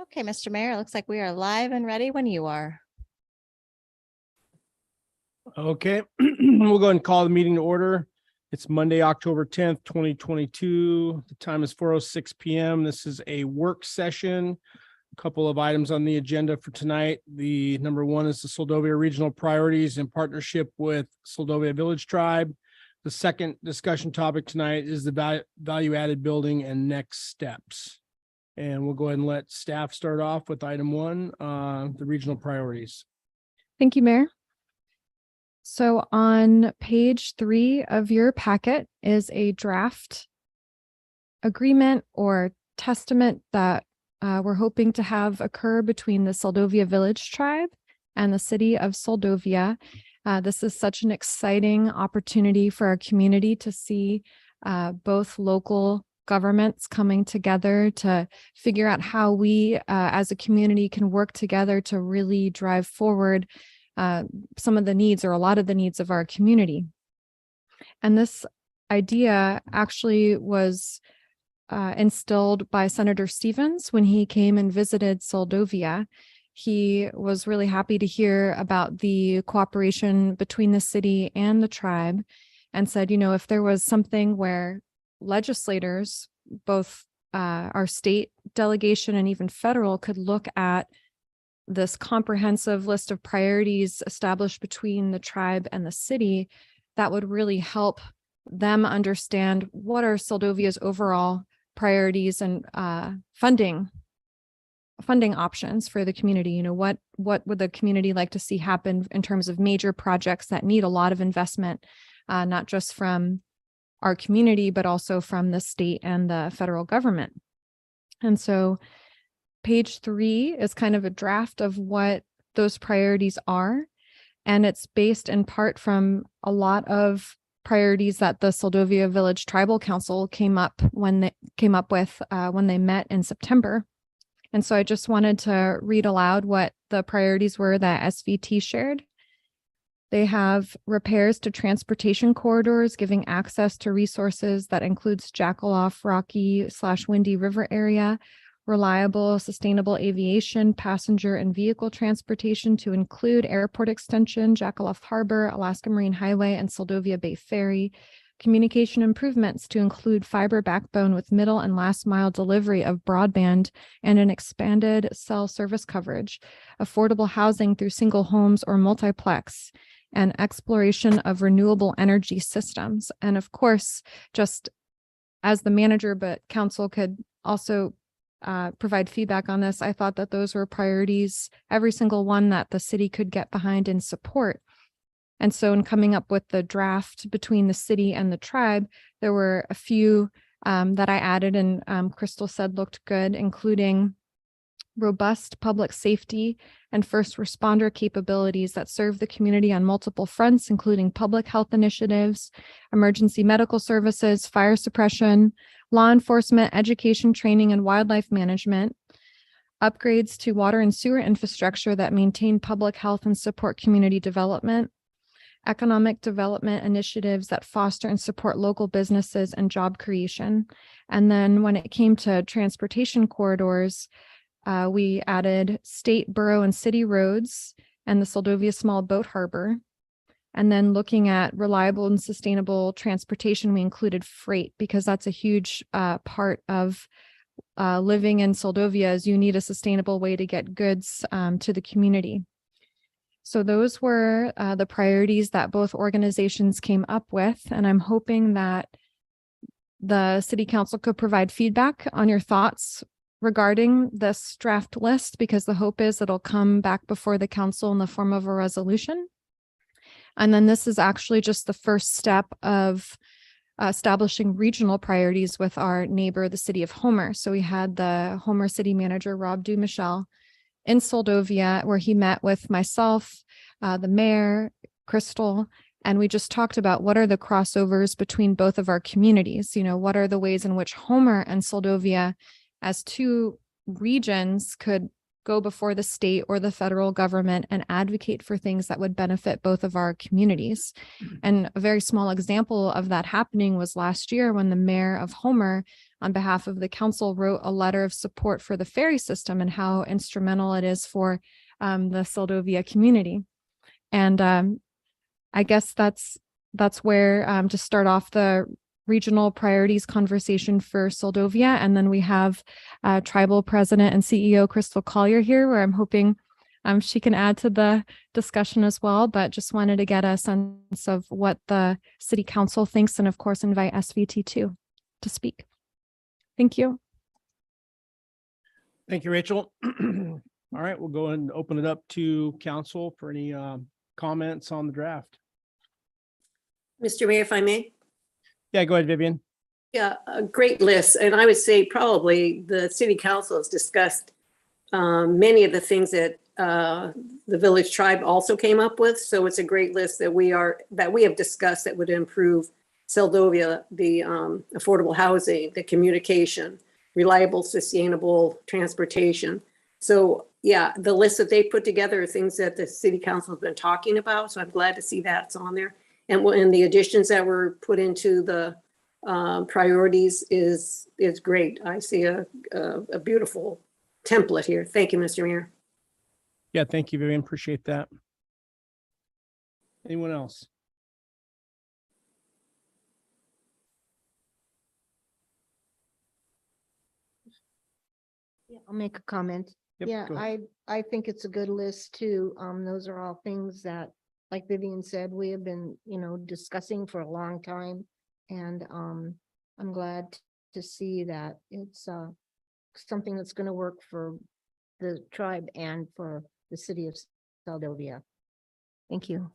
Okay, Mr. Mayor, it looks like we are live and ready when you are. Okay, we'll go ahead and call the meeting to order. It's Monday, October 10th, 2022. The time is 4:06 p.m. This is a work session. A couple of items on the agenda for tonight. The number one is the Soldovia Regional Priorities in partnership with Soldovia Village Tribe. The second discussion topic tonight is the value added building and next steps. And we'll go ahead and let staff start off with item one, the regional priorities. Thank you, Mayor. So on page 3 of your packet is a draft agreement or testament that we're hoping to have occur between the Soldovia Village Tribe and the city of Soldovia. This is such an exciting opportunity for our community to see both local governments coming together to figure out how we as a community can work together to really drive forward some of the needs or a lot of the needs of our community. And this idea actually was instilled by Senator Stevens when he came and visited Soldovia. He was really happy to hear about the cooperation between the city and the tribe and said, you know, if there was something where legislators, both our state delegation and even federal, could look at this comprehensive list of priorities established between the tribe and the city, that would really help them understand what are Soldovia's overall priorities and funding options for the community. You know, what would the community like to see happen in terms of major projects that need a lot of investment, not just from our community, but also from the state and the federal government. And so page 3 is kind of a draft of what those priorities are. And it's based in part from a lot of priorities that the Soldovia Village Tribal Council came up with when they met in September. And so I just wanted to read aloud what the priorities were that SVT shared. They have repairs to transportation corridors, giving access to resources that includes Jackaloff, Rocky/Windy River area, reliable, sustainable aviation, passenger and vehicle transportation to include airport extension, Jackaloff Harbor, Alaska Marine Highway, and Soldovia Bay Ferry, communication improvements to include fiber backbone with middle and last mile delivery of broadband and an expanded cell service coverage, affordable housing through single homes or multiplex, and exploration of renewable energy systems. And of course, just as the manager, but council could also provide feedback on this, I thought that those were priorities, every single one that the city could get behind and support. And so in coming up with the draft between the city and the tribe, there were a few that I added and Crystal said looked good, including robust public safety and first responder capabilities that serve the community on multiple fronts, including public health initiatives, emergency medical services, fire suppression, law enforcement, education, training, and wildlife management, upgrades to water and sewer infrastructure that maintain public health and support community development, economic development initiatives that foster and support local businesses and job creation. And then when it came to transportation corridors, we added state, borough, and city roads and the Soldovia Small Boat Harbor. And then looking at reliable and sustainable transportation, we included freight because that's a huge part of living in Soldovia, is you need a sustainable way to get goods to the community. So those were the priorities that both organizations came up with. And I'm hoping that the city council could provide feedback on your thoughts regarding this draft list, because the hope is it'll come back before the council in the form of a resolution. And then this is actually just the first step of establishing regional priorities with our neighbor, the city of Homer. So we had the Homer city manager, Rob Dumichel, in Soldovia, where he met with myself, the mayor, Crystal, and we just talked about what are the crossovers between both of our communities. You know, what are the ways in which Homer and Soldovia as two regions could go before the state or the federal government and advocate for things that would benefit both of our communities. And a very small example of that happening was last year when the mayor of Homer on behalf of the council, wrote a letter of support for the ferry system and how instrumental it is for the Seldovia community. And I guess that's where to start off the regional priorities conversation for Seldovia. And then we have tribal president and CEO Crystal Collier here, where I'm hoping she can add to the discussion as well, but just wanted to get a sense of what the city council thinks, and of course invite SVT2 to speak. Thank you. Thank you, Rachel. All right, we'll go and open it up to council for any comments on the draft. Mr. Mayor, if I may. Yeah, go ahead, Vivian. Yeah, a great list. And I would say probably the city council has discussed many of the things that the village tribe also came up with. So it's a great list that we have discussed that would improve Seldovia, the affordable housing, the communication, reliable, sustainable transportation. So yeah, the list that they put together are things that the city council has been talking about. So I'm glad to see that's on there. And the additions that were put into the priorities is great. I see a beautiful template here. Thank you, Mr. Mayor. Yeah, thank you, Vivian. Appreciate that. Anyone else? Yeah, I'll make a comment. Yep, Yeah, go ahead. I think it's a good list too. Those are all things that, like Vivian said, we have been, discussing for a long time. And I'm glad to see that it's something that's going to work for the tribe and for the city of Seldovia. Thank you.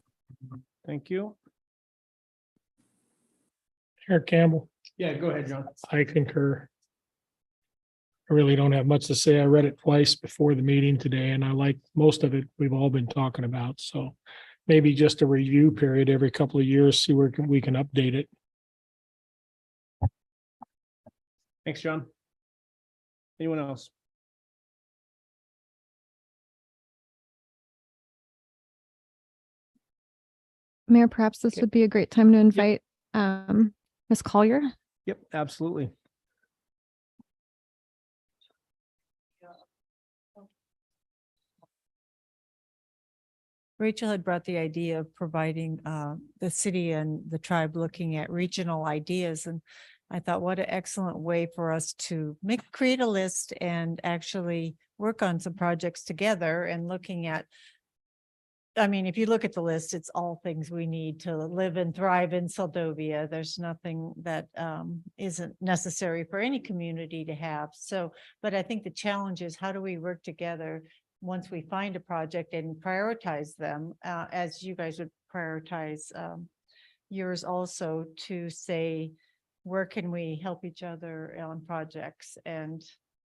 Thank you. Chair Campbell, Yeah, go ahead, John. I concur. I really don't have much to say. I read it twice before the meeting today, and I like most of it we've all been talking about. So maybe just a review period every couple of years, see where we can update it. Thanks, John. Anyone else? Mayor, perhaps this Okay. would be a great time to invite Ms. Collier. Yep, absolutely. Rachel had brought the idea of providing the city and the tribe looking at regional ideas. And I thought, what an excellent way for us to create a list and actually work on some projects together and looking at, I mean, if you look at the list, it's all things we need to live and thrive in Seldovia. There's nothing that isn't necessary for any community to have. So, but I think the challenge is, how do we work together once we find a project and prioritize them, as you guys would prioritize yours also, to say, where can we help each other on projects? And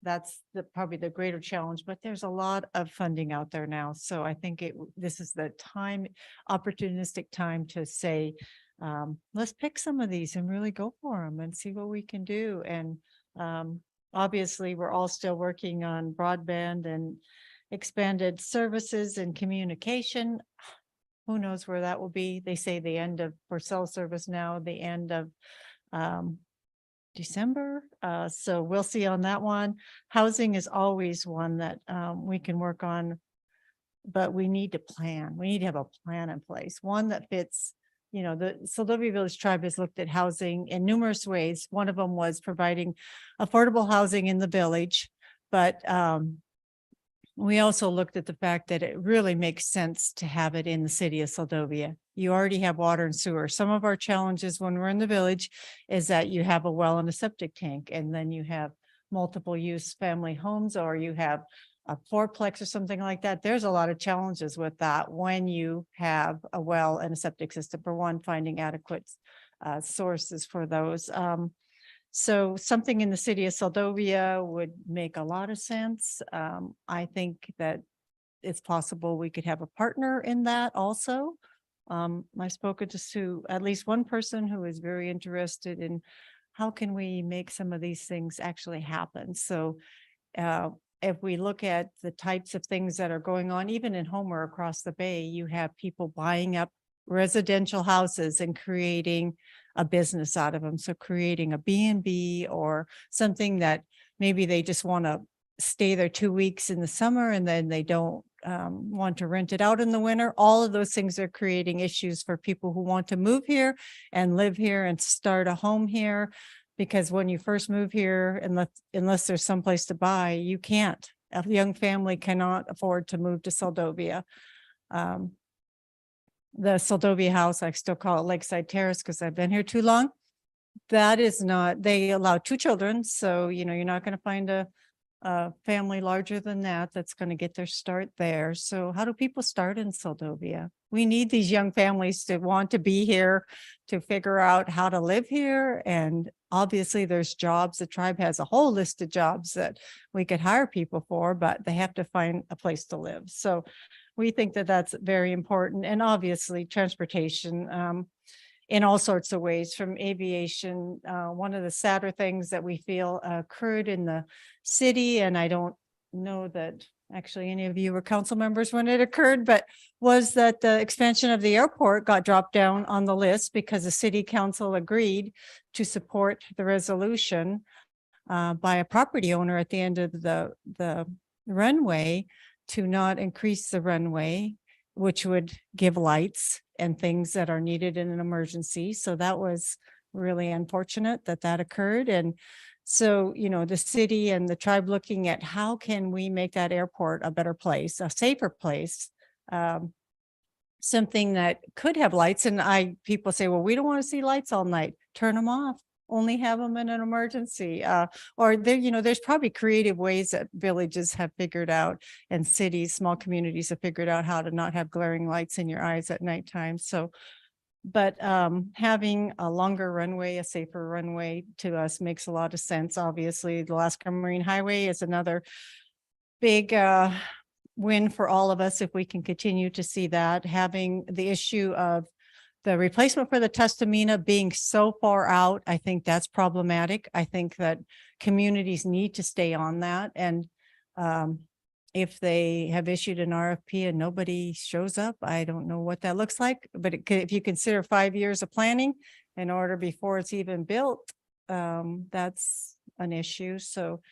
that's probably the greater challenge, but there's a lot of funding out there now. So I think this is the opportunistic time to say, let's pick some of these and really go for them and see what we can do. And obviously we're all still working on broadband and expanded services and communication. Who knows where that will be? They say the end of, for cell service now, the end of December. So we'll see on that one. Housing is always one that we can work on, but we need to plan. We need to have a plan in place, one that fits. The Seldovia Village Tribe has looked at housing in numerous ways. One of them was providing affordable housing in the village, but we also looked at the fact that it really makes sense to have it in the city of Seldovia. You already have water and sewer. Some of our challenges when we're in the village is that you have a well and a septic tank, and then you have multiple use family homes, or you have a fourplex or something like that. There's a lot of challenges with that when you have a well and a septic system. For one, finding adequate sources for those. So something in the city of Seldovia would make a lot of sense. I think that it's possible we could have a partner in that also. I've spoken to at least one person who is very interested in how can we make some of these things actually happen. So if we look at the types of things that are going on, even in Homer across the bay, you have people buying up residential houses and creating a business out of them. So creating a B&B or something that maybe they just want to stay there 2 weeks in the summer and then they don't want to rent it out in the winter. All of those things are creating issues for people who want to move here and live here and start a home here. Because when you first move here, unless there's someplace to buy, you can't. A young family cannot afford to move to Seldovia. The Seldovia house, I still call it Lakeside Terrace because I've been here too long. That is not, they allow 2 children. So, you know, you're not going to find a family larger than that that's going to get their start there. So how do people start in Seldovia? We need these young families to want to be here, to figure out how to live here. And obviously there's jobs. The tribe has a whole list of jobs that we could hire people for, but they have to find a place to live. So we think that that's very important. And obviously transportation, in all sorts of ways, from aviation. One of the sadder things that we feel occurred in the city, and I don't know that actually any of you were council members when it occurred, but was that the expansion of the airport got dropped down on the list because the city council agreed to support the resolution by a property owner at the end of the runway to not increase the runway, which would give lights and things that are needed in an emergency. So that was really unfortunate that that occurred. And so, you know, the city and the tribe looking at how can we make that airport a better place, a safer place, something that could have lights. And people say, well, we don't want to see lights all night. Turn them off. Only have them in an emergency. Or there, you know, there's probably creative ways that villages have figured out and cities, small communities have figured out how to not have glaring lights in your eyes at nighttime. So, but having a longer runway, a safer runway to us makes a lot of sense. Obviously, the Alaska Marine Highway is another big win for all of us if we can continue to see that. Having the issue of the replacement for the Tustamina being so far out, I think that's problematic. I think that communities need to stay on that. And if they have issued an RFP and nobody shows up, I don't know what that looks like. But if you consider 5 years of planning in order before it's even built, that's an issue. So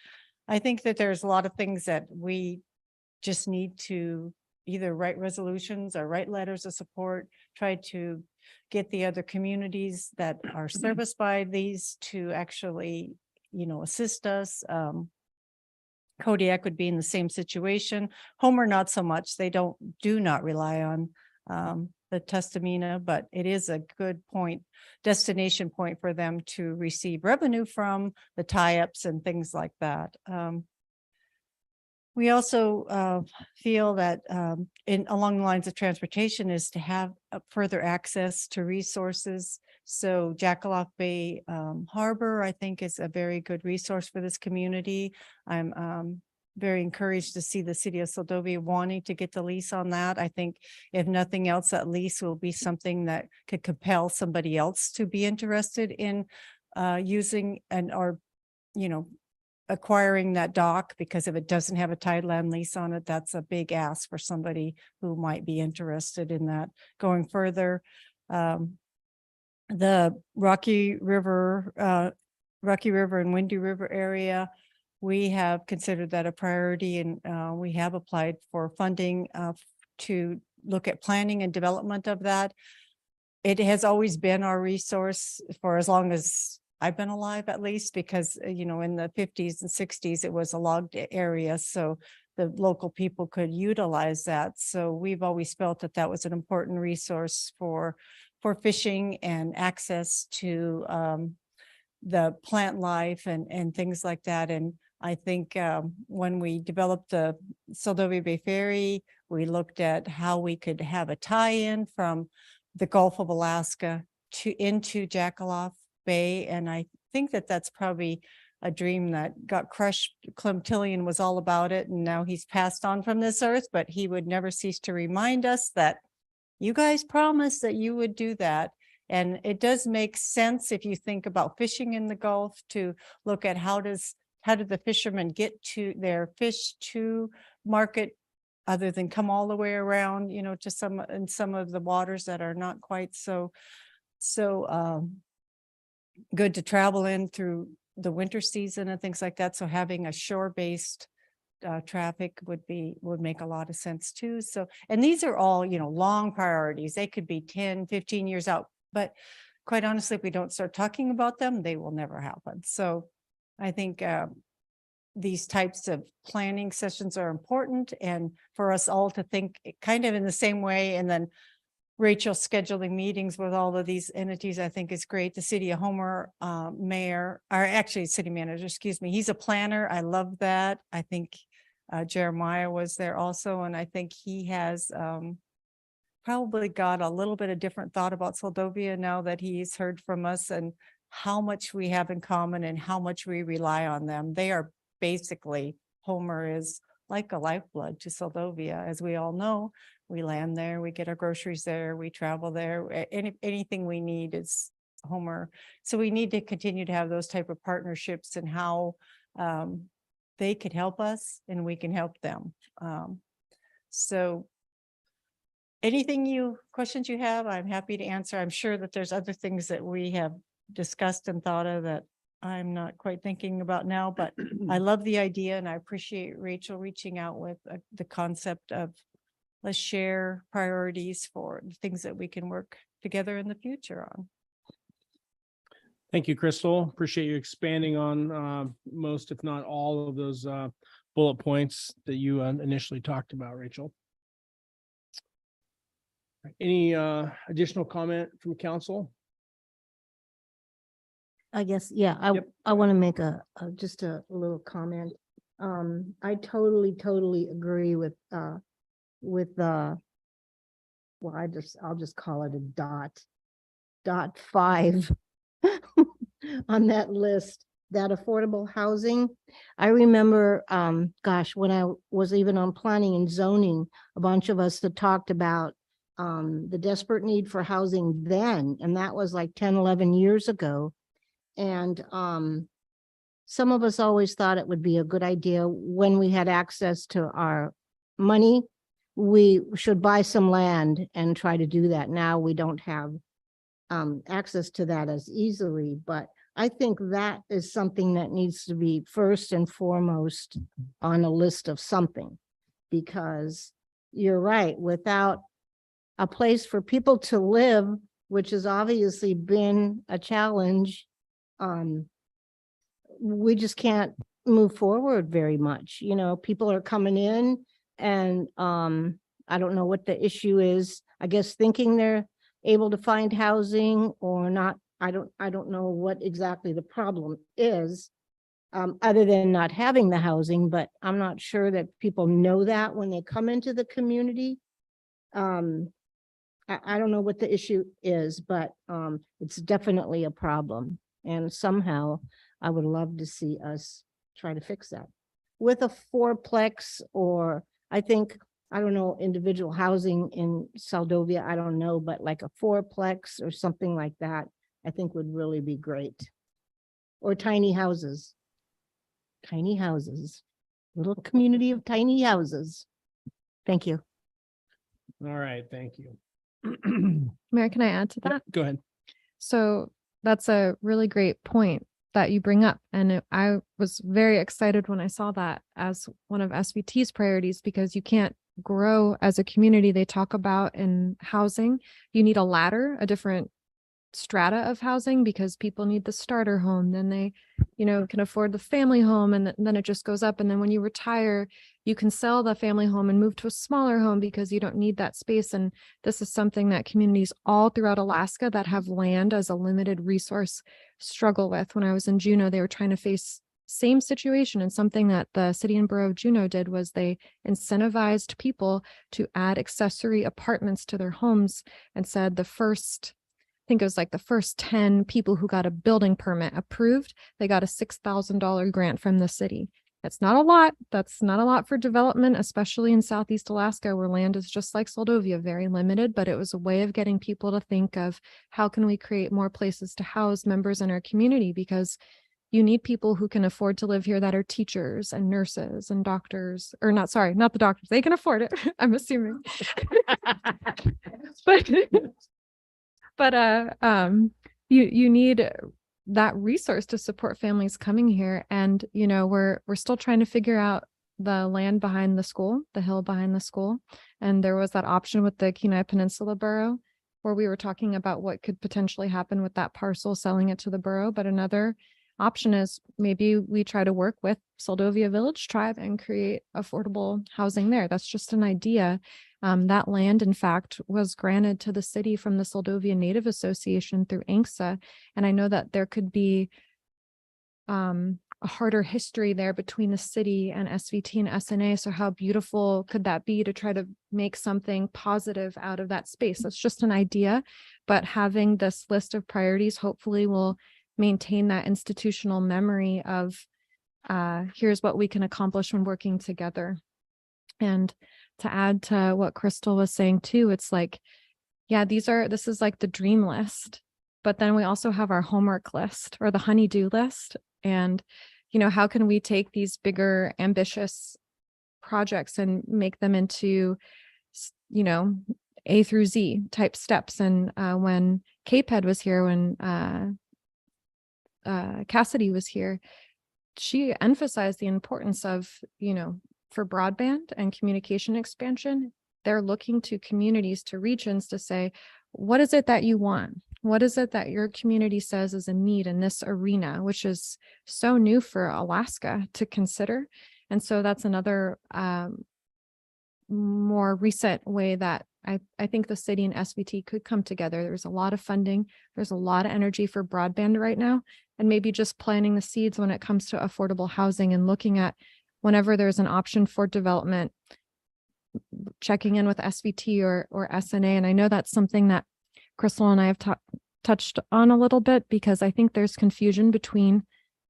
I think that there's a lot of things that we just need to either write resolutions or write letters of support, try to get the other communities that are serviced by these to actually, you know, assist us. Kodiak would be in the same situation. Homer, not so much. They do not rely on the Tustamina, but it is a good destination point for them to receive revenue from the tie-ups and things like that. We also feel that along the lines of transportation is to have further access to resources. So Jackaloff Bay Harbor, I think, is a very good resource for this community. I'm very encouraged to see the city of Seldovia wanting to get the lease on that. I think if nothing else, that lease will be something that could compel somebody else to be interested in using or, you know, acquiring that dock, because if it doesn't have a tideland lease on it, that's a big ask for somebody who might be interested in that. Going further, the Rocky River and Windy River area, we have considered that a priority, and we have applied for funding to look at planning and development of that. It has always been our resource for as long as I've been alive, at least, because, you know, in the 50s and 60s, it was a logged area. So the local people could utilize that. So we've always felt that that was an important resource for fishing and access to the plant life and things like that. And I think when we developed the Seldovia Bay Ferry, we looked at how we could have a tie-in from the Gulf of Alaska into Jackaloff Bay. And I think that that's probably a dream that got crushed. Clem Tillian was all about it, and now he's passed on from this earth, but he would never cease to remind us that you guys promised that you would do that. And it does make sense if you think about fishing in the Gulf to look at how do the fishermen get to their fish to market other than come all the way around, you know, to some of the waters that are not quite so good to travel in through the winter season and things like that. So having a shore-based traffic would make a lot of sense too. So, and these are all, long priorities. They could be 10, 15 years out, but quite honestly, if we don't start talking about them, they will never happen. So I think these types of planning sessions are important, and for us all to think kind of in the same way. And then Rachel scheduling meetings with all of these entities, I think is great. The city of Homer mayor, or actually city manager, excuse me, he's a planner. I love that. I think Jeremiah was there also, and I think he has probably got a little bit of different thought about Soldovia now that he's heard from us and how much we have in common and how much we rely on them. They are basically, Homer is like a lifeblood to Soldovia, as we all know. We land there, we get our groceries there, we travel there. Anything we need is Homer. So we need to continue to have those type of partnerships and how they could help us and we can help them. So questions you have, I'm happy to answer. I'm sure that there's other things that we have discussed and thought of that I'm not quite thinking about now, but I love the idea and I appreciate Rachel reaching out with the concept of let's share priorities for the things that we can work together in the future on. Thank you, Crystal. Appreciate you expanding on most, if not all of those bullet points that you initially talked about, Rachel. Any additional comment from council? I guess, yeah, Yep. I want to make just a little comment. I totally agree with well, I'll just call it a dot 5 on that list, that affordable housing. I remember, gosh, when I was even on planning and zoning, a bunch of us that talked about the desperate need for housing then, and that was like 10, 11 years ago. And some of us always thought it would be a good idea when we had access to our money, we should buy some land and try to do that. Now we don't have access to that as easily, but I think that is something that needs to be first and foremost on a list of something, because you're right, without a place for people to live, which has obviously been a challenge, we just can't move forward very much. People are coming in and I don't know what the issue is. I guess thinking they're able to find housing or not. I don't know what exactly the problem is, other than not having the housing, but I'm not sure that people know that when they come into the community. I don't know what the issue is, but it's definitely a problem. And somehow I would love to see us try to fix that with a fourplex, or I don't know, individual housing in Soldovia. I don't know, but like a fourplex or something like that, I think would really be great. Or tiny houses, little community of tiny houses. Thank you. All right, thank you. Mayor, can I add to that? Go ahead. So that's a really great point that you bring up. And I was very excited when I saw that as one of SVT's priorities, because you can't grow as a community. They talk about in housing, you need a ladder, a different strata of housing, because people need the starter home, then they can afford the family home, and then it just goes up. And then when you retire, you can sell the family home and move to a smaller home because you don't need that space. And this is something that communities all throughout Alaska that have land as a limited resource struggle with. When I was in Juneau, they were trying to face same situation, and something that the city and borough of Juneau did was they incentivized people to add accessory apartments to their homes, and said the first 10 people who got a building permit approved, they got a $6,000 grant from the city. That's not a lot. That's not a lot for development, especially in Southeast Alaska, where land is just like Soldovia, very limited, but it was a way of getting people to think of how can we create more places to house members in our community, because you need people who can afford to live here that are teachers and nurses and doctors, or not the doctors. They can afford it, I'm assuming. But you need that resource to support families coming here. And, you know, we're still trying to figure out the land behind the school, the hill behind the school. And there was that option with the Kenai Peninsula Borough where we were talking about what could potentially happen with that parcel, selling it to the borough. But another option is maybe we try to work with Soldovia Village Tribe and create affordable housing there. That's just an idea. That land, in fact, was granted to the city from the Soldovia Native Association through ANCSA. And I know that there could be a harder history there between the city and SVT and SNA. So how beautiful could that be to try to make something positive out of that space? That's just an idea, but having this list of priorities hopefully will maintain that institutional memory of here's what we can accomplish when working together. And to add to what Crystal was saying too, it's like, yeah, this is like the dream list, but then we also have our homework list or the honey-do list. And, you know, how can we take these bigger, ambitious projects and make them into, you know, A through Z type steps? And when Cape was here, when Cassidy was here, she emphasized the importance of, you know, for broadband and communication expansion, they're looking to communities, to regions to say, what is it that you want? What is it that your community says is a need in this arena, which is so new for Alaska to consider? And so that's another more recent way that I think the city and SVT could come together. There's a lot of funding. There's a lot of energy for broadband right now, and maybe just planting the seeds when it comes to affordable housing and looking at whenever there's an option for development, checking in with SVT or SNA. And I know that's something that Crystal and I have touched on a little bit, because I think there's confusion between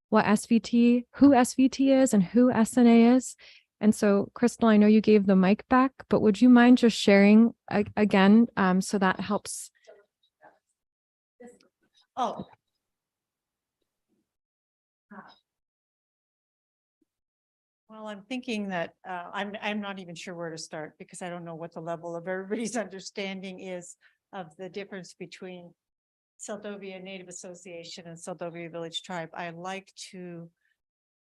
what SVT, who SVT is and who SNA is. And so, Crystal, I know you gave the mic back, but would you mind just sharing again, so that helps? Oh. Well, I'm thinking that I'm not even sure where to start, because I don't know what the level of everybody's understanding is of the difference between Soldovia Native Association and Soldovia Village Tribe. I like to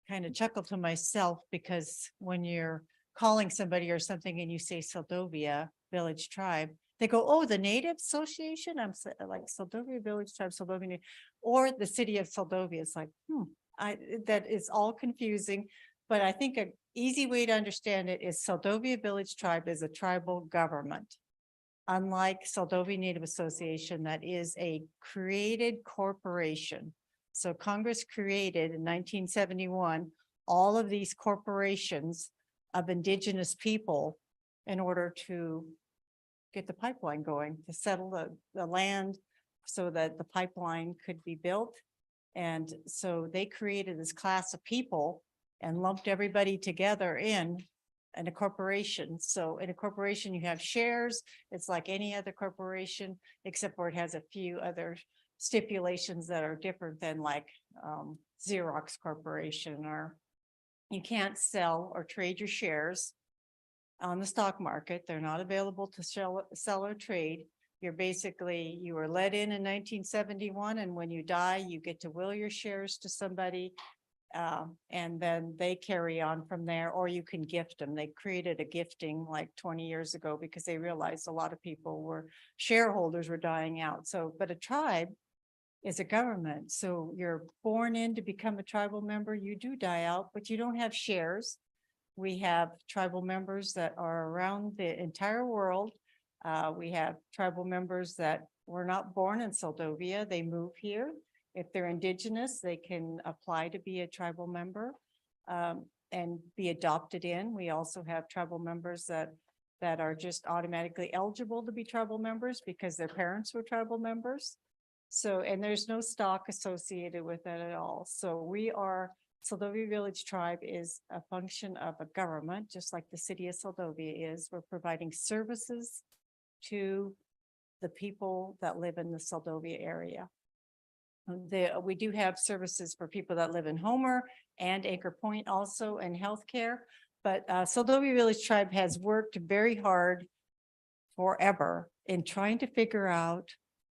kind of chuckle to myself, because when you're calling somebody or something and you say Soldovia Village Tribe, they go, oh, the Native Association? I'm like, Soldovia Village Tribe, Soldovia, or the city of Soldovia. It's like, that is all confusing. But I think an easy way to understand it is Soldovia Village Tribe is a tribal government. Unlike Soldovia Native Association, that is a created corporation. So Congress created in 1971 all of these corporations of indigenous people in order to get the pipeline going, to settle the land so that the pipeline could be built. And so they created this class of people and lumped everybody together in a corporation. So in a corporation, you have shares. It's like any other corporation, except for it has a few other stipulations that are different than like Xerox Corporation, or you can't sell or trade your shares on the stock market. They're not available to sell or trade. You were let in 1971, and when you die, you get to will your shares to somebody. And then they carry on from there, or you can gift them. They created a gifting like 20 years ago because they realized a lot of people shareholders were dying out. So, but a tribe is a government. So you're born in to become a tribal member. You do die out, but you don't have shares. We have tribal members that are around the entire world. We have tribal members that were not born in Soldovia. They move here. If they're indigenous, they can apply to be a tribal member and be adopted in. We also have tribal members that are just automatically eligible to be tribal members because their parents were tribal members. So, and there's no stock associated with that at all. So Soldovia Village Tribe is a function of a government, just like the city of Soldovia is. We're providing services to the people that live in the Soldovia area. We do have services for people that live in Homer and Anchor Point also, and healthcare. But Soldovia Village Tribe has worked very hard forever in trying to figure out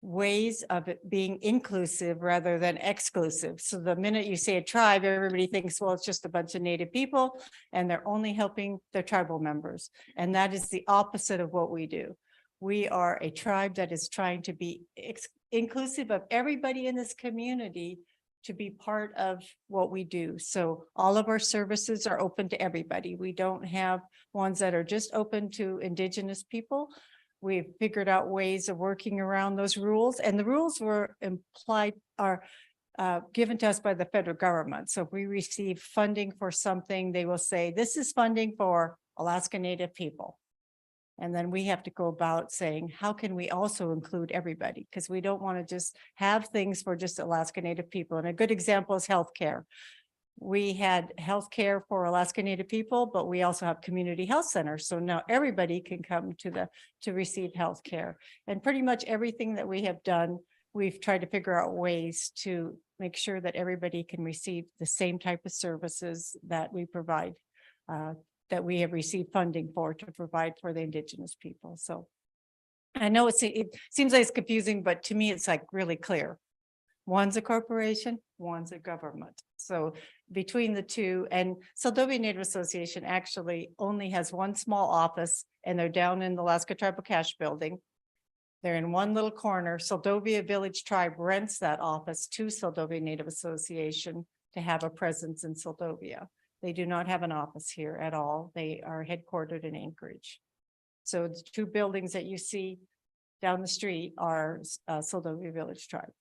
ways of it being inclusive rather than exclusive. So the minute you say a tribe, everybody thinks, well, it's just a bunch of Native people and they're only helping their tribal members. And that is the opposite of what we do. We are a tribe that is trying to be inclusive of everybody in this community to be part of what we do. So all of our services are open to everybody. We don't have ones that are just open to Indigenous people. We've figured out ways of working around those rules, and the rules were given to us by the federal government. So if we receive funding for something, they will say, this is funding for Alaska Native people. And then we have to go about saying, how can we also include everybody? Because we don't want to just have things for just Alaska Native people. And a good example is healthcare. We had healthcare for Alaska Native people, but we also have community health centers. So now everybody can come to receive healthcare. And pretty much everything that we have done, we've tried to figure out ways to make sure that everybody can receive the same type of services that we provide, that we have received funding for to provide for the Indigenous people. So I know it seems like it's confusing, but to me, it's like really clear. One's a corporation, one's a government. So between the two, and Seldovia Native Association actually only has one small office, and they're down in the Alaska Tribal Cash Building. They're in one little corner. Seldovia Village Tribe rents that office to Seldovia Native Association to have a presence in Seldovia. They do not have an office here at all. They are headquartered in Anchorage. So the two buildings that you see down the street are Seldovia Village Tribe.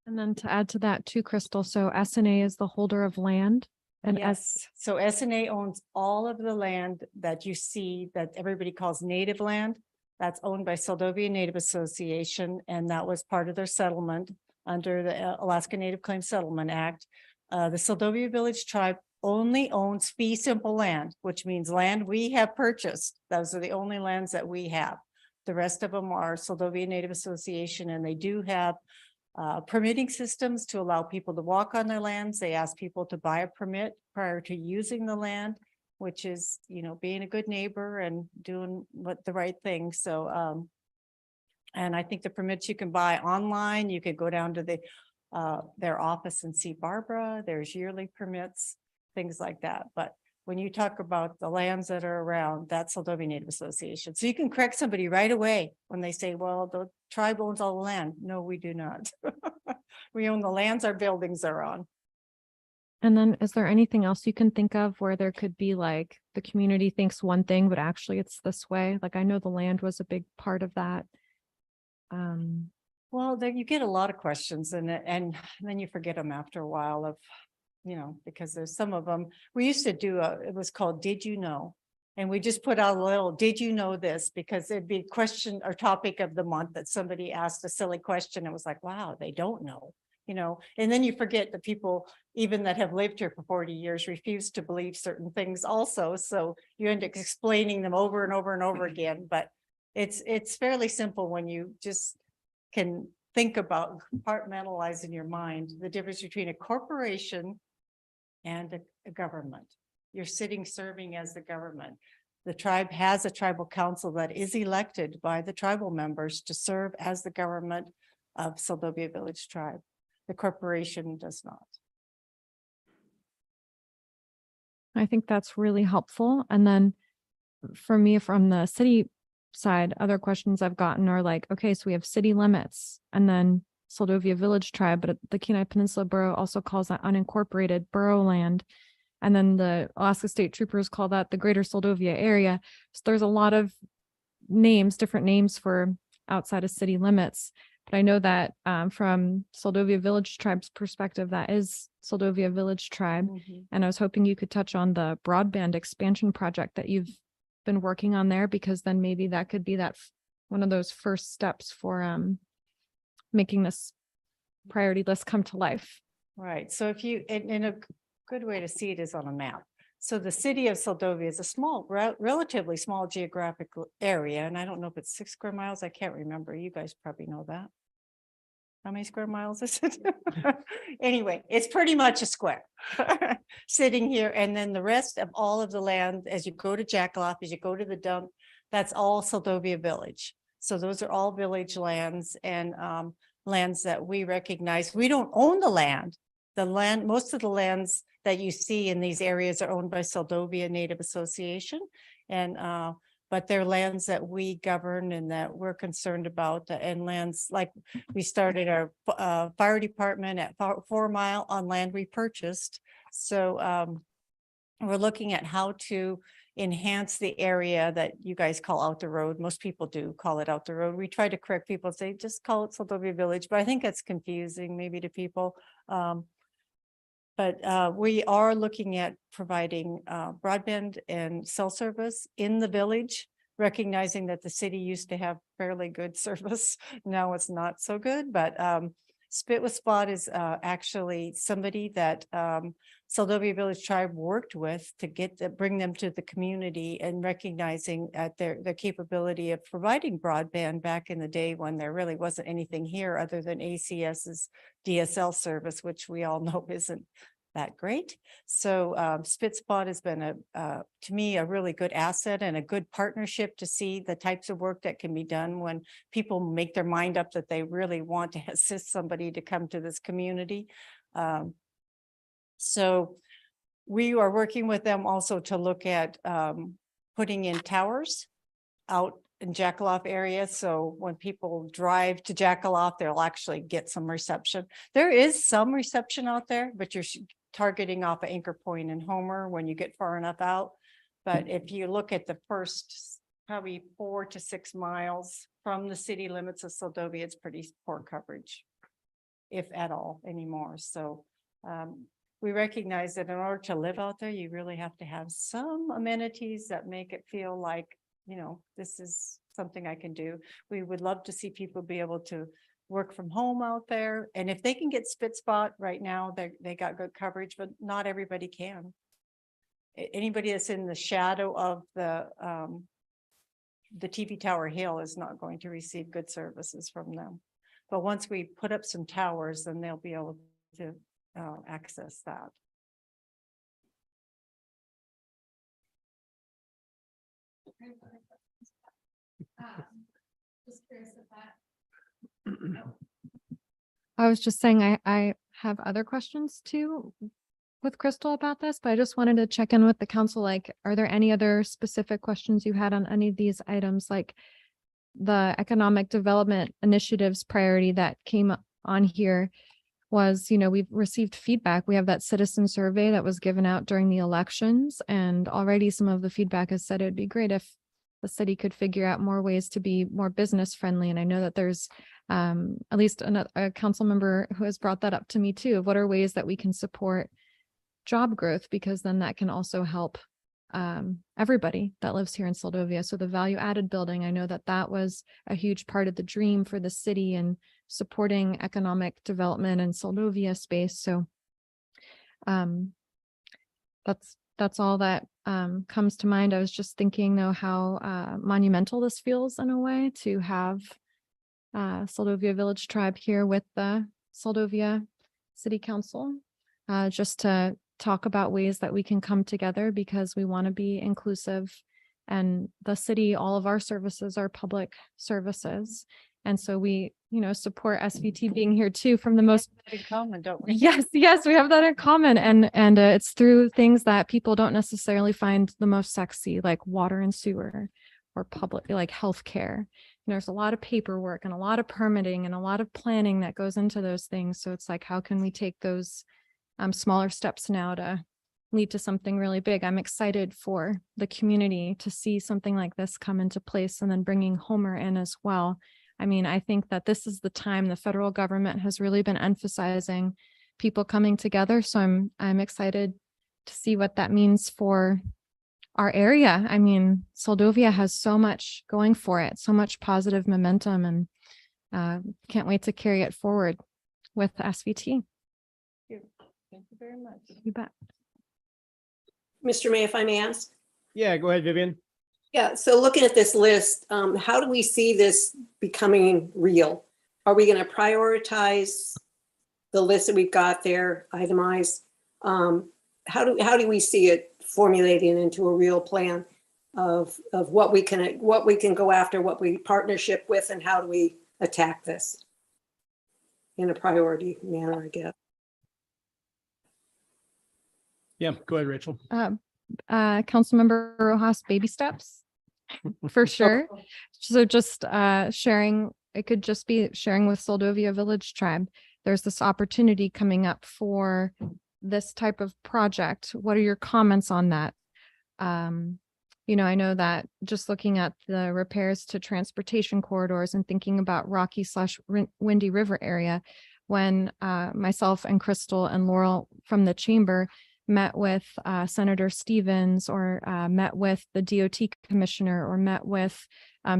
And then to add to that too, Crystal, so SNA is the holder of land and Yes, so SNA owns all of the land that you see that everybody calls native land. That's owned by Seldovia Native Association, and that was part of their settlement under the Alaska Native Claims Settlement Act. The Seldovia Village Tribe only owns fee simple land, which means land we have purchased. Those are the only lands that we have. The rest of them are Seldovia Native Association, and they do have permitting systems to allow people to walk on their lands. They ask people to buy a permit prior to using the land, which is, being a good neighbor and doing the right thing. So, and I think the permits you can buy online. You could go down to their office and see Barbara. There's yearly permits, things like that. But when you talk about the lands that are around, that's Seldovia Native Association. So you can correct somebody right away when they say, well, the tribe owns all the land. No, we do not. We own the lands our buildings are on. And then is there anything else you can think of where there could be like the community thinks one thing, but actually it's this way? Like I know the land was a big part of that. Well, then you get a lot of questions and then you forget them after a while of, because there's some of them. We used to do it was called Did You Know? And we just put out a little, did you know this? Because it'd be question or topic of the month that somebody asked a silly question. It was like, wow, they don't know, and then you forget that people, even that have lived here for 40 years, refuse to believe certain things also. So you end up explaining them over and over and over again. But it's fairly simple when you just can think about compartmentalize in your mind the difference between a corporation and a government. You're serving as the government. The tribe has a tribal council that is elected by the tribal members to serve as the government of Seldovia Village Tribe. The corporation does not. I think that's really helpful. And then for me, from the city side, other questions I've gotten are like, okay, so we have city limits and then Seldovia Village Tribe, but the Kenai Peninsula Borough also calls that unincorporated borough land. And then the Alaska State Troopers call that the Greater Seldovia area. So there's a lot of names, different names for outside of city limits. But I know that from Seldovia Village Tribe's perspective, that is Seldovia Village Tribe. And I was hoping you could touch on the broadband expansion project that you've been working on there, because then maybe that could be one of those first steps for making this priority list come to life. Right. So if you, in a good way to see it is on a map. So the city of Seldovia is a small, relatively small geographical area. And I don't know if it's 6 square miles. I can't remember. You guys probably know that. How many square miles is it? Anyway, it's pretty much a square sitting here. And then the rest of all of the land, as you go to Jackaloff, as you go to the dump, That's all Seldovia Village. So those are all village lands and lands that we recognize. We don't own the land. The land, most of the lands that you see in these areas are owned by Seldovia Native Association. And but they're lands that we govern and that we're concerned about, and lands like we started our fire department at 4 Mile on land we purchased. So we're looking at how to enhance the area that you guys call out the road. Most people do call it out the road. We try to correct people, say, just call it Seldovia Village, but I think that's confusing maybe to people. But we are looking at providing broadband and cell service in the village, recognizing that the city used to have fairly good service. Now it's not so good, but Spit with Spot is actually somebody that Seldovia Village Tribe worked with to bring them to the community, and recognizing at their capability of providing broadband back in the day when there really wasn't anything here other than ACS's DSL service, which we all know isn't that great. So Spit Spot has been to me, a really good asset and a good partnership to see the types of work that can be done when people make their mind up that they really want to assist somebody to come to this community. So we are working with them also to look at putting in towers out in Jackaloff area. So when people drive to Jackaloff, they'll actually get some reception. There is some reception out there, but you're targeting off of Anchor Point and Homer when you get far enough out. But if you look at the first probably 4 to 6 miles from the city limits of Seldovia, it's pretty poor coverage, if at all anymore. So we recognize that in order to live out there, you really have to have some amenities that make it feel like, you know, this is something I can do. We would love to see people be able to work from home out there. And if they can get Spit Spot right now, they got good coverage, but not everybody can. Anybody that's in the shadow of the TV Tower Hill is not going to receive good services from them. But once we put up some towers, then they'll be able to access that. I was just saying, I have other questions too with Crystal about this, but I just wanted to check in with the council. Like, are there any other specific questions you had on any of these items? Like the economic development initiatives priority that came up on here was, you know, we've received feedback. We have that citizen survey that was given out during the elections, and already some of the feedback has said it'd be great if the city could figure out more ways to be more business friendly. And I know that there's at least a council member who has brought that up to me too, of what are ways that we can support job growth, because then that can also help everybody that lives here in Seldovia. So the value added building, I know that that was a huge part of the dream for the city and supporting economic development in Seldovia space. So that's all that comes to mind. I was just thinking though how monumental this feels in a way to have Seldovia Village Tribe here with the Seldovia City Council, just to talk about ways that we can come together, because we want to be inclusive, and the city, all of our services are public services. And so we, you know, support SVT being here too from the most In common, don't we? Yes, we have that in common. And it's through things that people don't necessarily find the most sexy, like water and sewer, or public, like healthcare. There's a lot of paperwork and a lot of permitting and a lot of planning that goes into those things. So it's like, how can we take those smaller steps now to lead to something really big? I'm excited for the community to see something like this come into place, and then bringing Homer in as well. I mean, I think that this is the time the federal government has really been emphasizing people coming together. So I'm excited to see what that means for our area. I mean, Seldovia has so much going for it, so much positive momentum, and can't wait to carry it forward with SVT. Thank you very much. You bet. Mr. May, if I may ask? Yeah, go ahead, Vivian. Yeah, so looking at this list, how do we see this becoming real? Are we going to prioritize the list that we've got there, itemized? How do we see it formulating into a real plan? of what we can go after, what we partnership with, and how do we attack this in a priority manner, I guess. Yeah, go ahead, Rachel. Councilmember Rojas, baby steps for sure. So just sharing, it could just be sharing with Soldovia Village Tribe. There's this opportunity coming up for this type of project. What are your comments on that? You know, I know that just looking at the repairs to transportation corridors and thinking about Rocky/Windy River area, when myself and Crystal and Laurel from the chamber met with Senator Stevens, or met with the DOT commissioner, or met with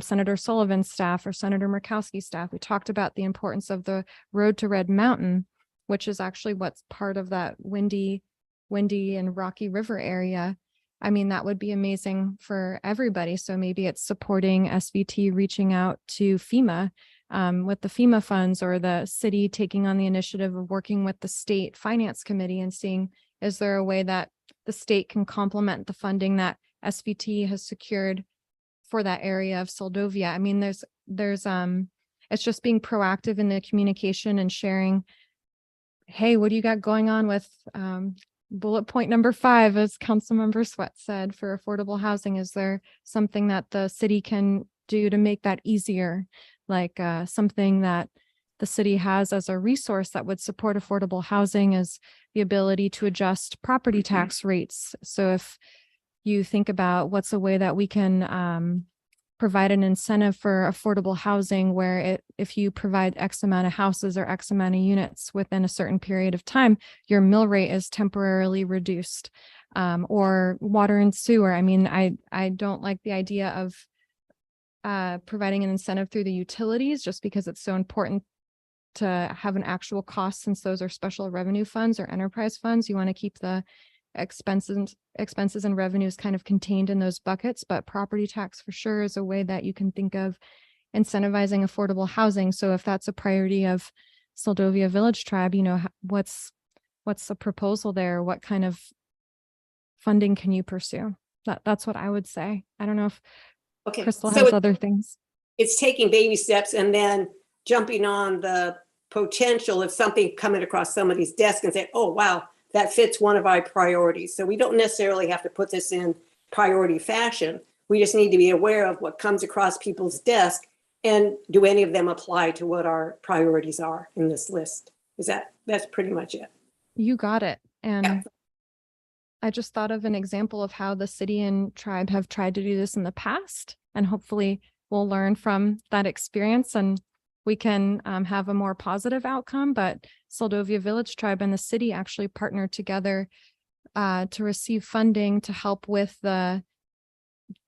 Senator Sullivan's staff or Senator Murkowski's staff, we talked about the importance of the road to Red Mountain, which is actually what's part of that Windy and Rocky River area. I mean, that would be amazing for everybody. So maybe it's supporting SVT reaching out to FEMA with the FEMA funds, or the city taking on the initiative of working with the state finance committee and seeing, is there a way that the state can complement the funding that SVT has secured for that area of Soldovia? I mean, there's it's just being proactive in the communication and sharing, hey, what do you got going on with bullet point number 5, as Councilmember Sweat said, for affordable housing? Is there something that the city can do to make that easier? Like something that the city has as a resource that would support affordable housing is the ability to adjust property tax rates. So if you think about what's a way that we can provide an incentive for affordable housing, where if you provide X amount of houses or X amount of units within a certain period of time, your mill rate is temporarily reduced, or water and sewer. I mean, I don't like the idea of providing an incentive through the utilities, just because it's so important to have an actual cost, since those are special revenue funds or enterprise funds. You want to keep the expenses and revenues kind of contained in those buckets, but property tax for sure is a way that you can think of incentivizing affordable housing. So if that's a priority of Soldovia Village Tribe, you know, what's the proposal there? What kind of funding can you pursue? That's what I would say. I don't know if Okay, Crystal so has other things. it's taking baby steps and then jumping on the potential of something coming across somebody's desk and say, oh, wow, that fits one of our priorities. So we don't necessarily have to put this in priority fashion. We just need to be aware of what comes across people's desk, and do any of them apply to what our priorities are in this list? That's pretty much it. You got it. And Yeah. I just thought of an example of how the city and tribe have tried to do this in the past, and hopefully we'll learn from that experience and we can have a more positive outcome. But Soldovia Village Tribe and the city actually partnered together to receive funding to help with the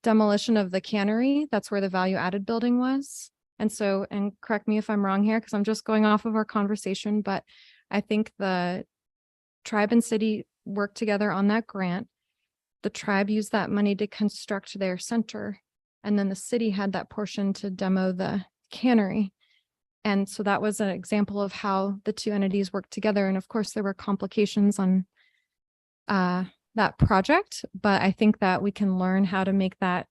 demolition of the cannery. That's where the value added building was. And so, and correct me if I'm wrong here, because I'm just going off of our conversation, but I think the tribe and city worked together on that grant. The tribe used that money to construct their center, and then the city had that portion to demo the cannery. And so that was an example of how the two entities worked together. And of course, there were complications on that project, but I think that we can learn how to make that,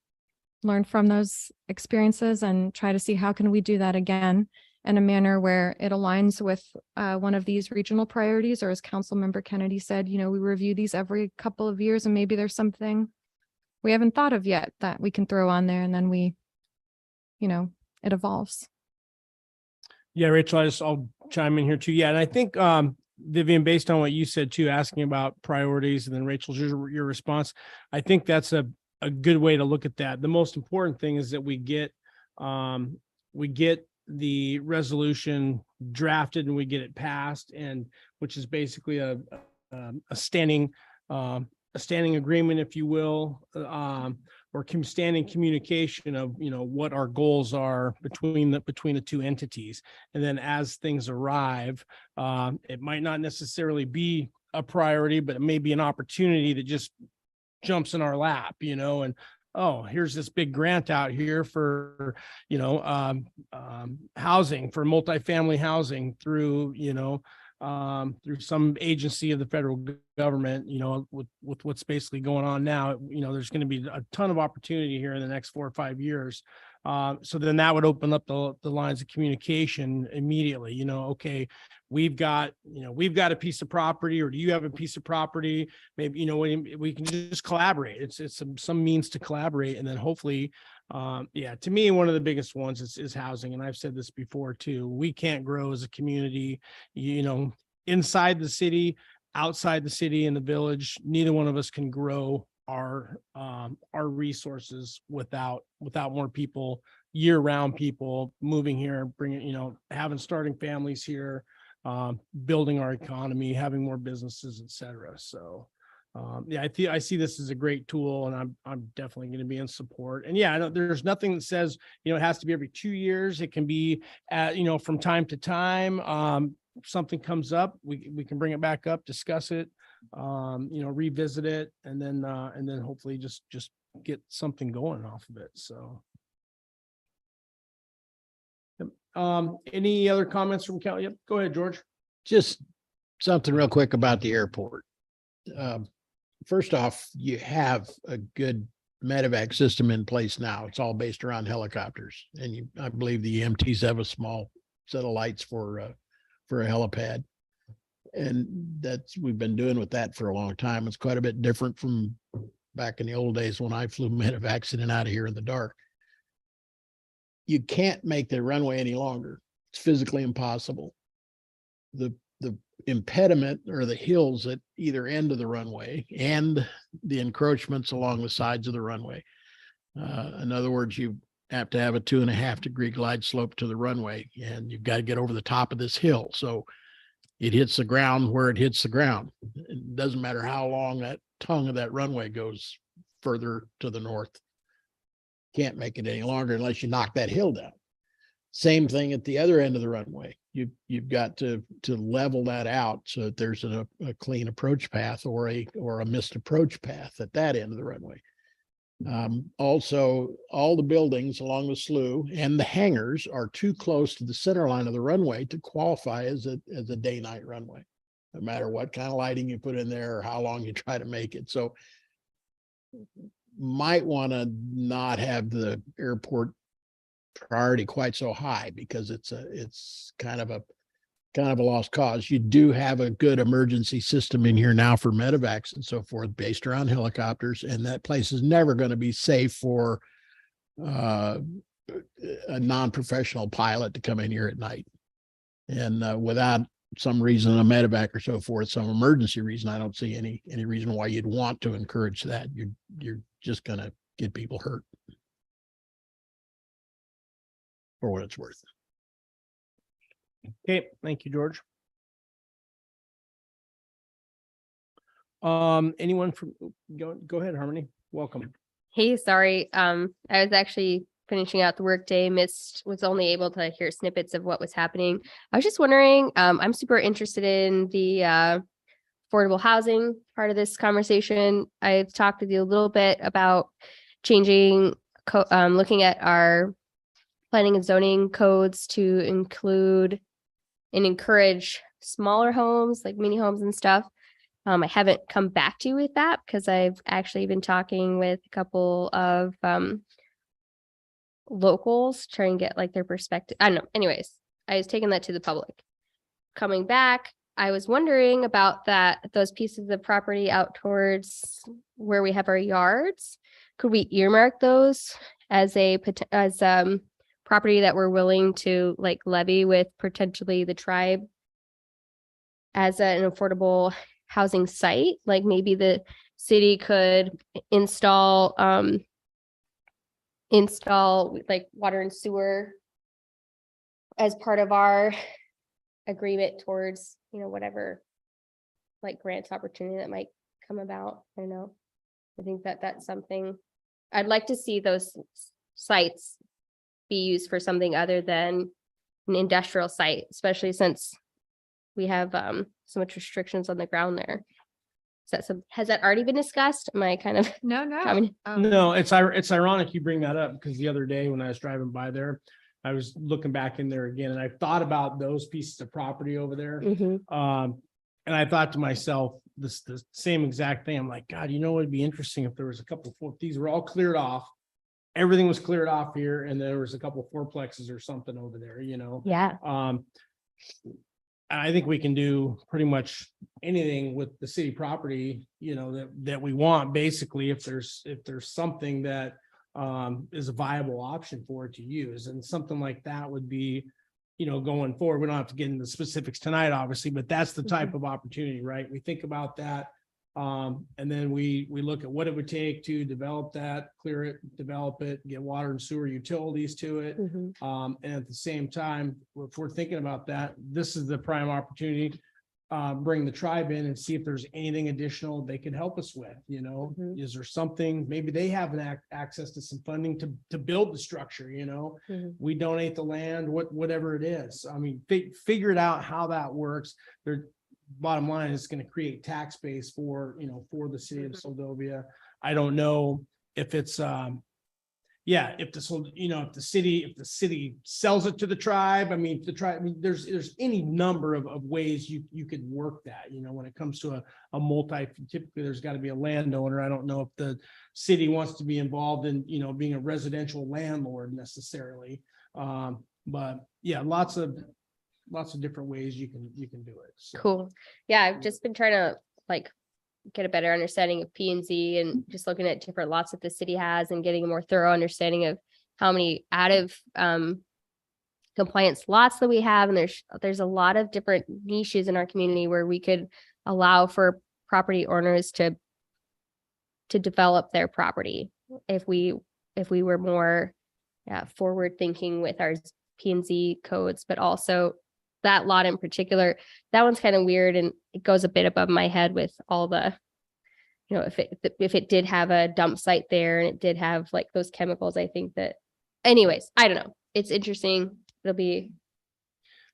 learn from those experiences and try to see how can we do that again in a manner where it aligns with one of these regional priorities, or as Councilmember Kennedy said, you know, we review these every couple of years and maybe there's something we haven't thought of yet that we can throw on there, and then we, you know, it evolves. Yeah, Rachel, I'll chime in here too. Yeah, and I think Vivian, based on what you said too, asking about priorities, and then Rachel's your response, I think that's a good way to look at that. The most important thing is that we get the resolution drafted and we get it passed, and which is basically a standing agreement, if you will, or standing communication of, you know, what our goals are between the two entities. And then as things arrive, it might not necessarily be a priority, but it may be an opportunity that just jumps in our lap, you know, and oh, here's this big grant out here for, you know, housing, for multifamily housing through, you know, through some agency of the federal government, with what's basically going on now, there's going to be a ton of opportunity here in the next 4 or 5 years. So then that would open up the lines of communication immediately, okay, we've got a piece of property, or do you have a piece of property? Maybe, we can just collaborate. It's some means to collaborate. And then hopefully, to me, one of the biggest ones is housing. And I've said this before too, we can't grow as a community, inside the city, outside the city, in the village. Neither one of us can grow our resources without more people, year-round people moving here, bringing, starting families here, building our economy, having more businesses, et cetera. So I see this as a great tool, and I'm definitely going to be in support. And there's nothing that says, it has to be every 2 years. It can be from time to time. Something comes up, we can bring it back up, discuss it, revisit it, and then hopefully just get something going off of it. So. Any other comments from Cal? Yep, go ahead, George. Just something real quick about the airport. First off, you have a good medevac system in place now. It's all based around helicopters, and I believe the EMTs have a small set of lights for a helipad, and we've been doing with that for a long time. It's quite a bit different from back in the old days when I flew medevacs in and out of here in the dark. You can't make the runway any longer. It's physically impossible. The impediment, or the hills at either end of the runway, and the encroachments along the sides of the runway. In other words, you have to have a 2.5 degree glide slope to the runway, and you've got to get over the top of this hill. So it hits the ground where it hits the ground. It doesn't matter how long that tongue of that runway goes further to the north. Can't make it any longer unless you knock that hill down. Same thing at the other end of the runway. You've got to level that out so that there's a clean approach path, or a missed approach path at that end of the runway. Also, all the buildings along the slough and the hangars are too close to the center line of the runway to qualify as a day-night runway, no matter what kind of lighting you put in there or how long you try to make it. So might want to not have the airport priority quite so high, because it's kind of a lost cause. You do have a good emergency system in here now for medevacs and so forth, based around helicopters, and that place is never going to be safe for a non-professional pilot to come in here at night. And without some reason, a medevac or so forth, some emergency reason, I don't see any reason why you'd want to encourage that. You're just going to get people hurt, for what it's worth. Okay, thank you, George. Anyone from, go ahead, Harmony. Welcome. Hey, sorry. I was actually finishing out the workday, was only able to hear snippets of what was happening. I was just wondering, I'm super interested in the affordable housing part of this conversation. I've talked with you a little bit about changing, looking at our planning and zoning codes to include and encourage smaller homes, like mini homes and stuff. I haven't come back to you with that because I've actually been talking with a couple of locals, trying to get like their perspective. I don't know. Anyways, I was taking that to the public. Coming back, I was wondering about those pieces of property out towards where we have our yards. Could we earmark those as property that we're willing to like levy with potentially the tribe as an affordable housing site? Like maybe the city could install like water and sewer as part of our agreement towards, whatever like grants opportunity that might come about. I don't know. I think that's something I'd like to see, those sites be used for something other than an industrial site, especially since we have so much restrictions on the ground there. Has that already been discussed? Am I kind of No. No, it's ironic you bring that up, because the other day when I was driving by there, I was looking back in there again and I thought about those pieces of property over there. Mhm. And I thought to myself, the same exact thing. I'm like, God, you know, what would be interesting if there was a couple of, these were all cleared off. Everything was cleared off here and there was a couple of fourplexes or something over there, you know? Yeah. I think we can do pretty much anything with the city property, you know, that we want, basically, if there's something that is a viable option for it to use. And something like that would be, you know, going forward, we don't have to get into the specifics tonight, obviously, but that's the type of opportunity, right? We think about that. And then we look at what it would take to develop that, clear it, develop it, get water and sewer utilities to it. Mhm. And at the same time, if we're thinking about that, this is the prime opportunity. Bring the tribe in and see if there's anything additional they can help us with, you know? Mhm. Is there something, maybe they have access to some funding to build the structure, you know? Mhm. We donate the land, whatever it is. I mean, figure it out how that works. Bottom line is going to create tax base for, you know, for the city of Seldovia. I don't know if it's, if this will, you know, if the city sells it to the tribe, I mean, the tribe, I mean, there's any number of ways you could work that, you know, when it comes to a multi, typically there's got to be a landowner. I don't know if the city wants to be involved in, you know, being a residential landlord necessarily. But yeah, lots of different ways you can do it. So. Cool. Yeah, I've just been trying to like get a better understanding of P and Z and just looking at different lots that the city has and getting a more thorough understanding of how many out of compliance lots that we have. And there's a lot of different niches in our community where we could allow for property owners to develop their property if we were more forward thinking with our P and Z codes, but also that lot in particular, that one's kind of weird and it goes a bit above my head with all the, you know, if it did have a dump site there and it did have like those chemicals, I think that, anyways, I don't know. It's interesting. It'll be.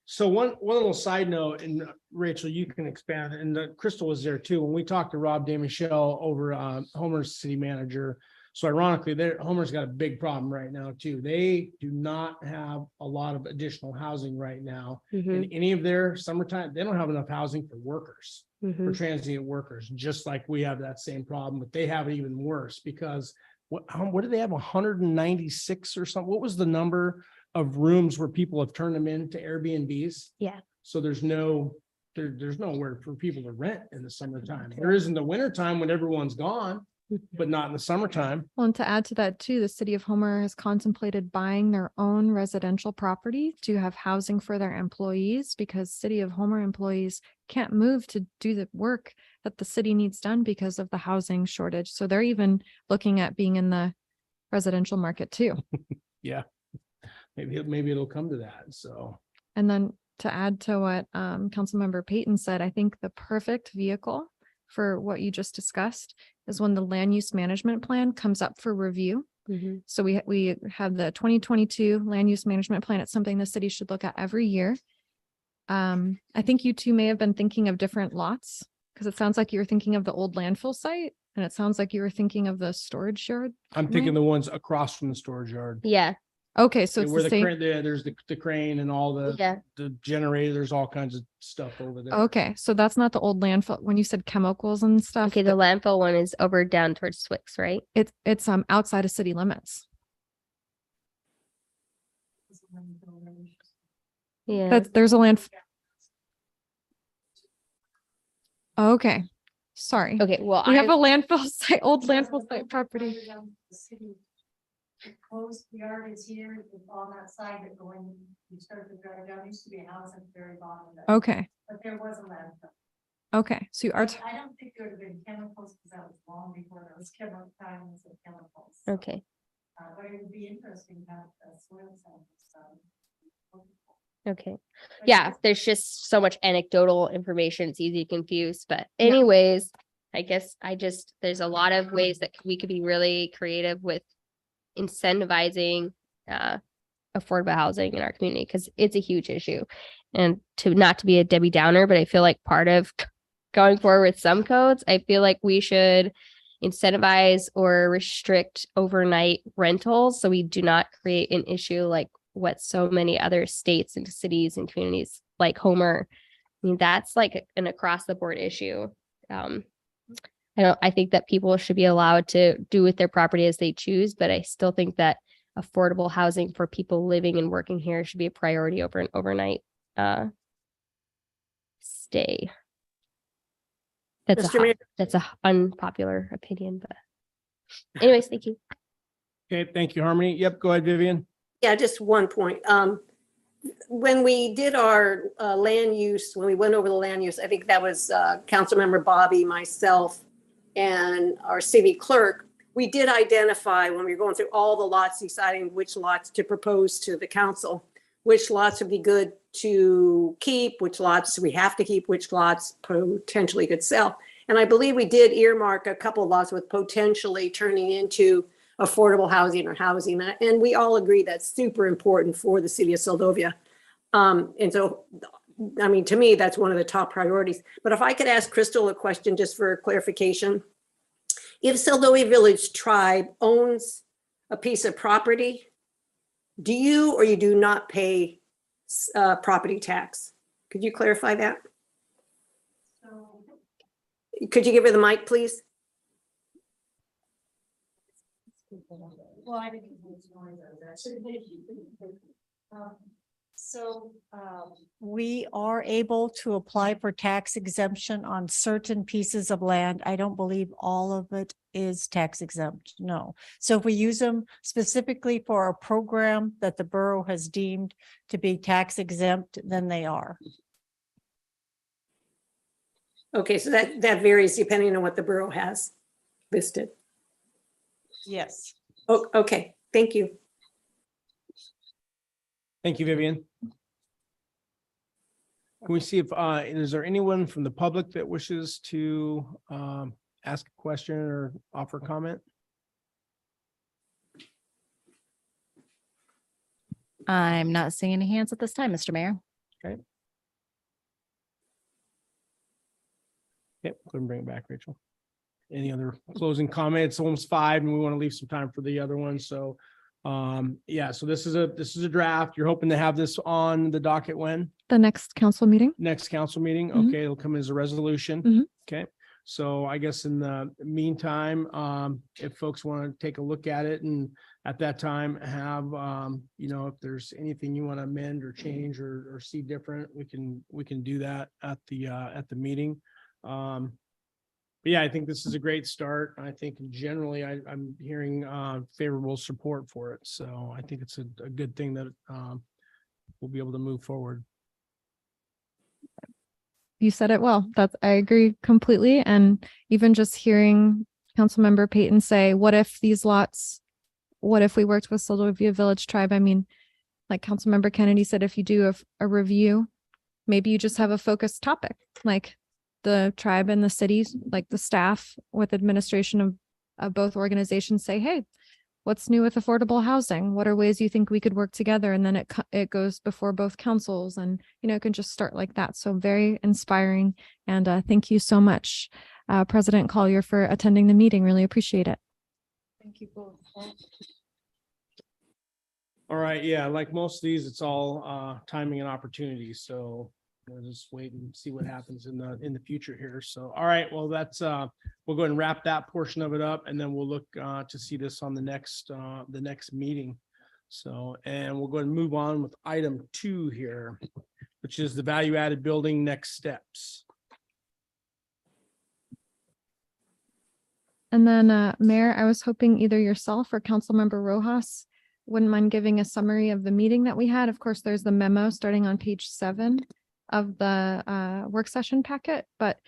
So one little side note, and Rachel, you can expand, and Crystal was there too. When we talked to Rob DeMichelle over Homer's city manager. So ironically, Homer's got a big problem right now too. They do not have a lot of additional housing right now. In any of their summertime, they don't have enough housing for workers, for transient workers, just like we have that same problem, but they have it even worse because what do they have? 196 or something? What was the number of rooms where people have turned them into Airbnbs? Yeah. So there's nowhere for people to rent in the summertime. There is in the wintertime when everyone's gone, but not in the summertime. Well, and to add to that too, the city of Homer has contemplated buying their own residential property to have housing for their employees because city of Homer employees can't move to do the work that the city needs done because of the housing shortage. So they're even looking at being in the residential market too. Yeah. Maybe it'll come to that. So. And then to add to what Councilmember Payton said, I think the perfect vehicle for what you just discussed is when the land use management plan comes up for review. So we have the 2022 land use management plan. It's something the city should look at every year. I think you two may have been thinking of different lots because it sounds like you were thinking of the old landfill site and it sounds like you were thinking of the storage yard. I'm thinking the ones across from the storage yard. Yeah. Okay, so it's Where the same. there's the crane and all Yeah. the generator, there's all kinds of stuff over there. Okay, so that's not the old landfill. When you said chemicals and stuff, Okay. The landfill one is over down towards Swix, right? it's outside of city limits. Yeah. There's a land. Okay, sorry. Okay. Well, We have a landfill site, old landfill site property. Closed yard is here, it's on that side that going, you start to drive down, used to be a house at the very bottom of it. Okay, But there was a landfill. okay, so you are, I don't think there would have been chemicals, because that was long before there was chemical times of chemicals. okay. But it would be interesting to have a soil sample study. Okay. Yeah. There's just so much anecdotal information. It's easy to confuse, but anyways, I guess there's a lot of ways that we could be really creative with incentivizing affordable housing in our community because it's a huge issue. And not to be a Debbie Downer, but I feel like part of going forward with some codes, I feel like we should incentivize or restrict overnight rentals so we do not create an issue like what so many other states and cities and communities like Homer. I mean, that's like an across the board issue. I think that people should be allowed to do with their property as they choose, but I still think that affordable housing for people living and working here should be a priority over an overnight stay. Mr. Mayor. That's a unpopular opinion, but anyways, thank you. Okay, thank you, Harmony. Yep, go ahead, Vivian. Yeah, just one point. When we did our land use, when we went over the land use, I think that was Councilmember Bobby, myself, and our city clerk. We did identify when we were going through all the lots, deciding which lots to propose to the council, which lots would be good to keep, which lots we have to keep, which lots potentially could sell. And I believe we did earmark a couple of lots with potentially turning into affordable housing or housing. And we all agree that's super important for the city of Seldovia. And so, I mean, to me, that's one of the top priorities. But if I could ask Crystal a question just for clarification. If Seldovia Village Tribe owns a piece of property, do you or you do not pay property tax? Could you clarify that? Could you give her the mic, please? Well, I didn't. So, We are able to apply for tax exemption on certain pieces of land. I don't believe all of it is tax exempt, no. So if we use them specifically for a program that the borough has deemed to be tax exempt, then they are. Okay, so that varies depending on what the borough has listed. Yes. Oh, okay, thank you. Thank you, Vivian. Can we see if, is there anyone from the public that wishes to ask a question or offer comment? I'm not seeing any hands at this time, Mr. Mayor. Okay. Yep, go ahead and bring it back, Rachel. Any other closing comments? It's almost 5 and we want to leave some time for the other one. So yeah, so this is a draft. You're hoping to have this on the docket when? The next council meeting. Next council meeting? Mhm. Okay, it'll come as a resolution. Mhm. Okay, so I guess in the meantime, if folks want to take a look at it and at that time have, you know, if there's anything you want to amend or change or see different, we can do that at the meeting. But yeah, I think this is a great start. I think generally I'm hearing favorable support for it. So I think it's a good thing that we'll be able to move forward. You said it well. I agree completely. And even just hearing Councilmember Payton say, what if we worked with Seldovia Village Tribe? I mean, like Councilmember Kennedy said, if you do a review, maybe you just have a focused topic, like the tribe and the cities, like the staff with administration of both organizations say, hey, what's new with affordable housing? What are ways you think we could work together? And then it goes before both councils and, you know, it can just start like that. So very inspiring. And thank you so much, President Collier, for attending the meeting. Really appreciate it. Thank you both. All right, yeah, like most of these, it's all timing and opportunity. So we'll just wait and see what happens in the future here. So, all right, well, that's we'll go ahead and wrap that portion of it up, and then we'll look to see this on the next meeting. So, and we'll go ahead and move on with item 2 here, which is the value added building next steps. And then Mayor, I was hoping either yourself or Councilmember Rojas wouldn't mind giving a summary of the meeting that we had. Of course, there's the memo starting on page 7 of the work session packet, but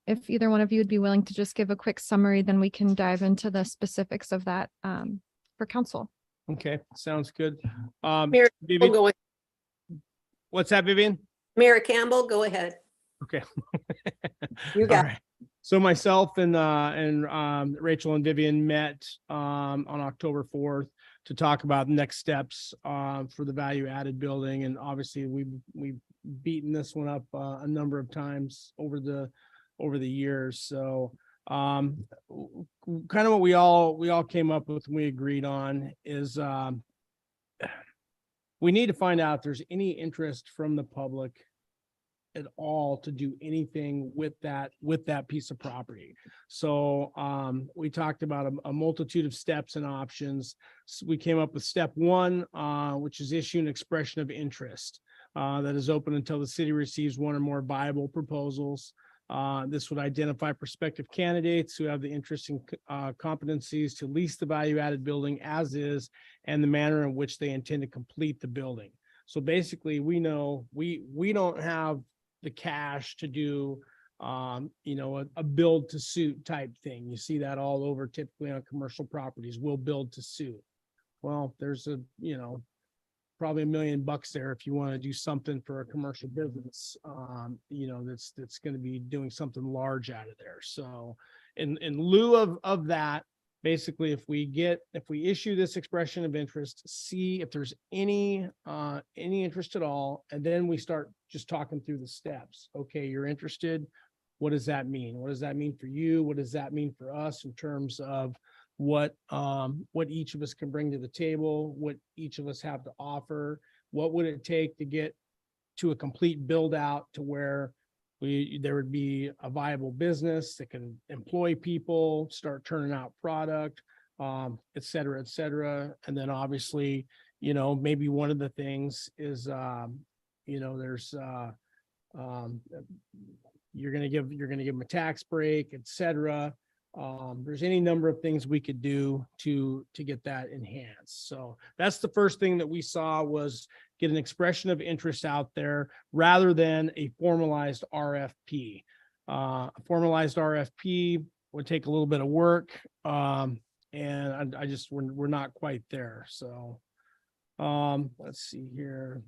if either one of you would be willing to just give a quick summary, then we can dive into the specifics of that for council. Okay, sounds good. Mayor, Vivian, go ahead. what's that, Vivian? Mayor Campbell, go ahead. Okay. You All got right. So myself and Rachel and Vivian met on October 4th to talk about next steps for the value added building. And obviously we've beaten this one up a number of times over the years. So kind of what we all came up with and we agreed on is we need to find out if there's any interest from the public at all to do anything with that piece of property. So we talked about a multitude of steps and options. So we came up with step one, which is issue an expression of interest that is open until the city receives one or more viable proposals. This would identify prospective candidates who have the interest and competencies to lease the value-added building as is and the manner in which they intend to complete the building. So basically, we know we don't have the cash to do, a build to suit type thing. You see that all over typically on commercial properties. We'll build to suit. Well, there's probably $1 million there if you want to do something for a commercial business, that's going to be doing something large out of there. So in lieu of that, basically, if we issue this expression of interest, see if there's any interest at all, and then we start just talking through the steps. Okay, you're interested. What does that mean? What does that mean for you? What does that mean for us in terms of what each of us can bring to the table, what each of us have to offer? What would it take to get to a complete build out to where there would be a viable business that can employ people, start turning out product, et cetera, et cetera. And then obviously, maybe one of the things is, there's, you're going to give them a tax break, et cetera. There's any number of things we could do to get that enhanced. So that's the first thing that we saw, was get an expression of interest out there rather than a formalized RFP. A formalized RFP would take a little bit of work. And we're not quite there. So let's see here.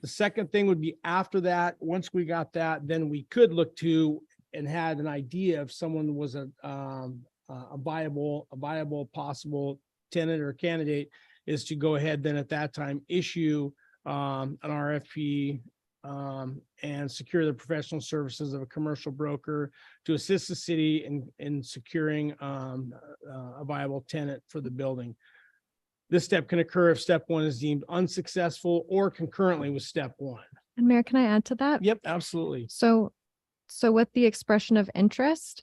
The second thing would be after that, once we got that, then we could look to and had an idea if someone was a viable possible tenant or candidate, is to go ahead then at that time issue an RFP and secure the professional services of a commercial broker to assist the city in securing a viable tenant for the building. This step can occur if step one is deemed unsuccessful or concurrently with step one. And Mayor, can I add to that? Yep, absolutely. So with the expression of interest,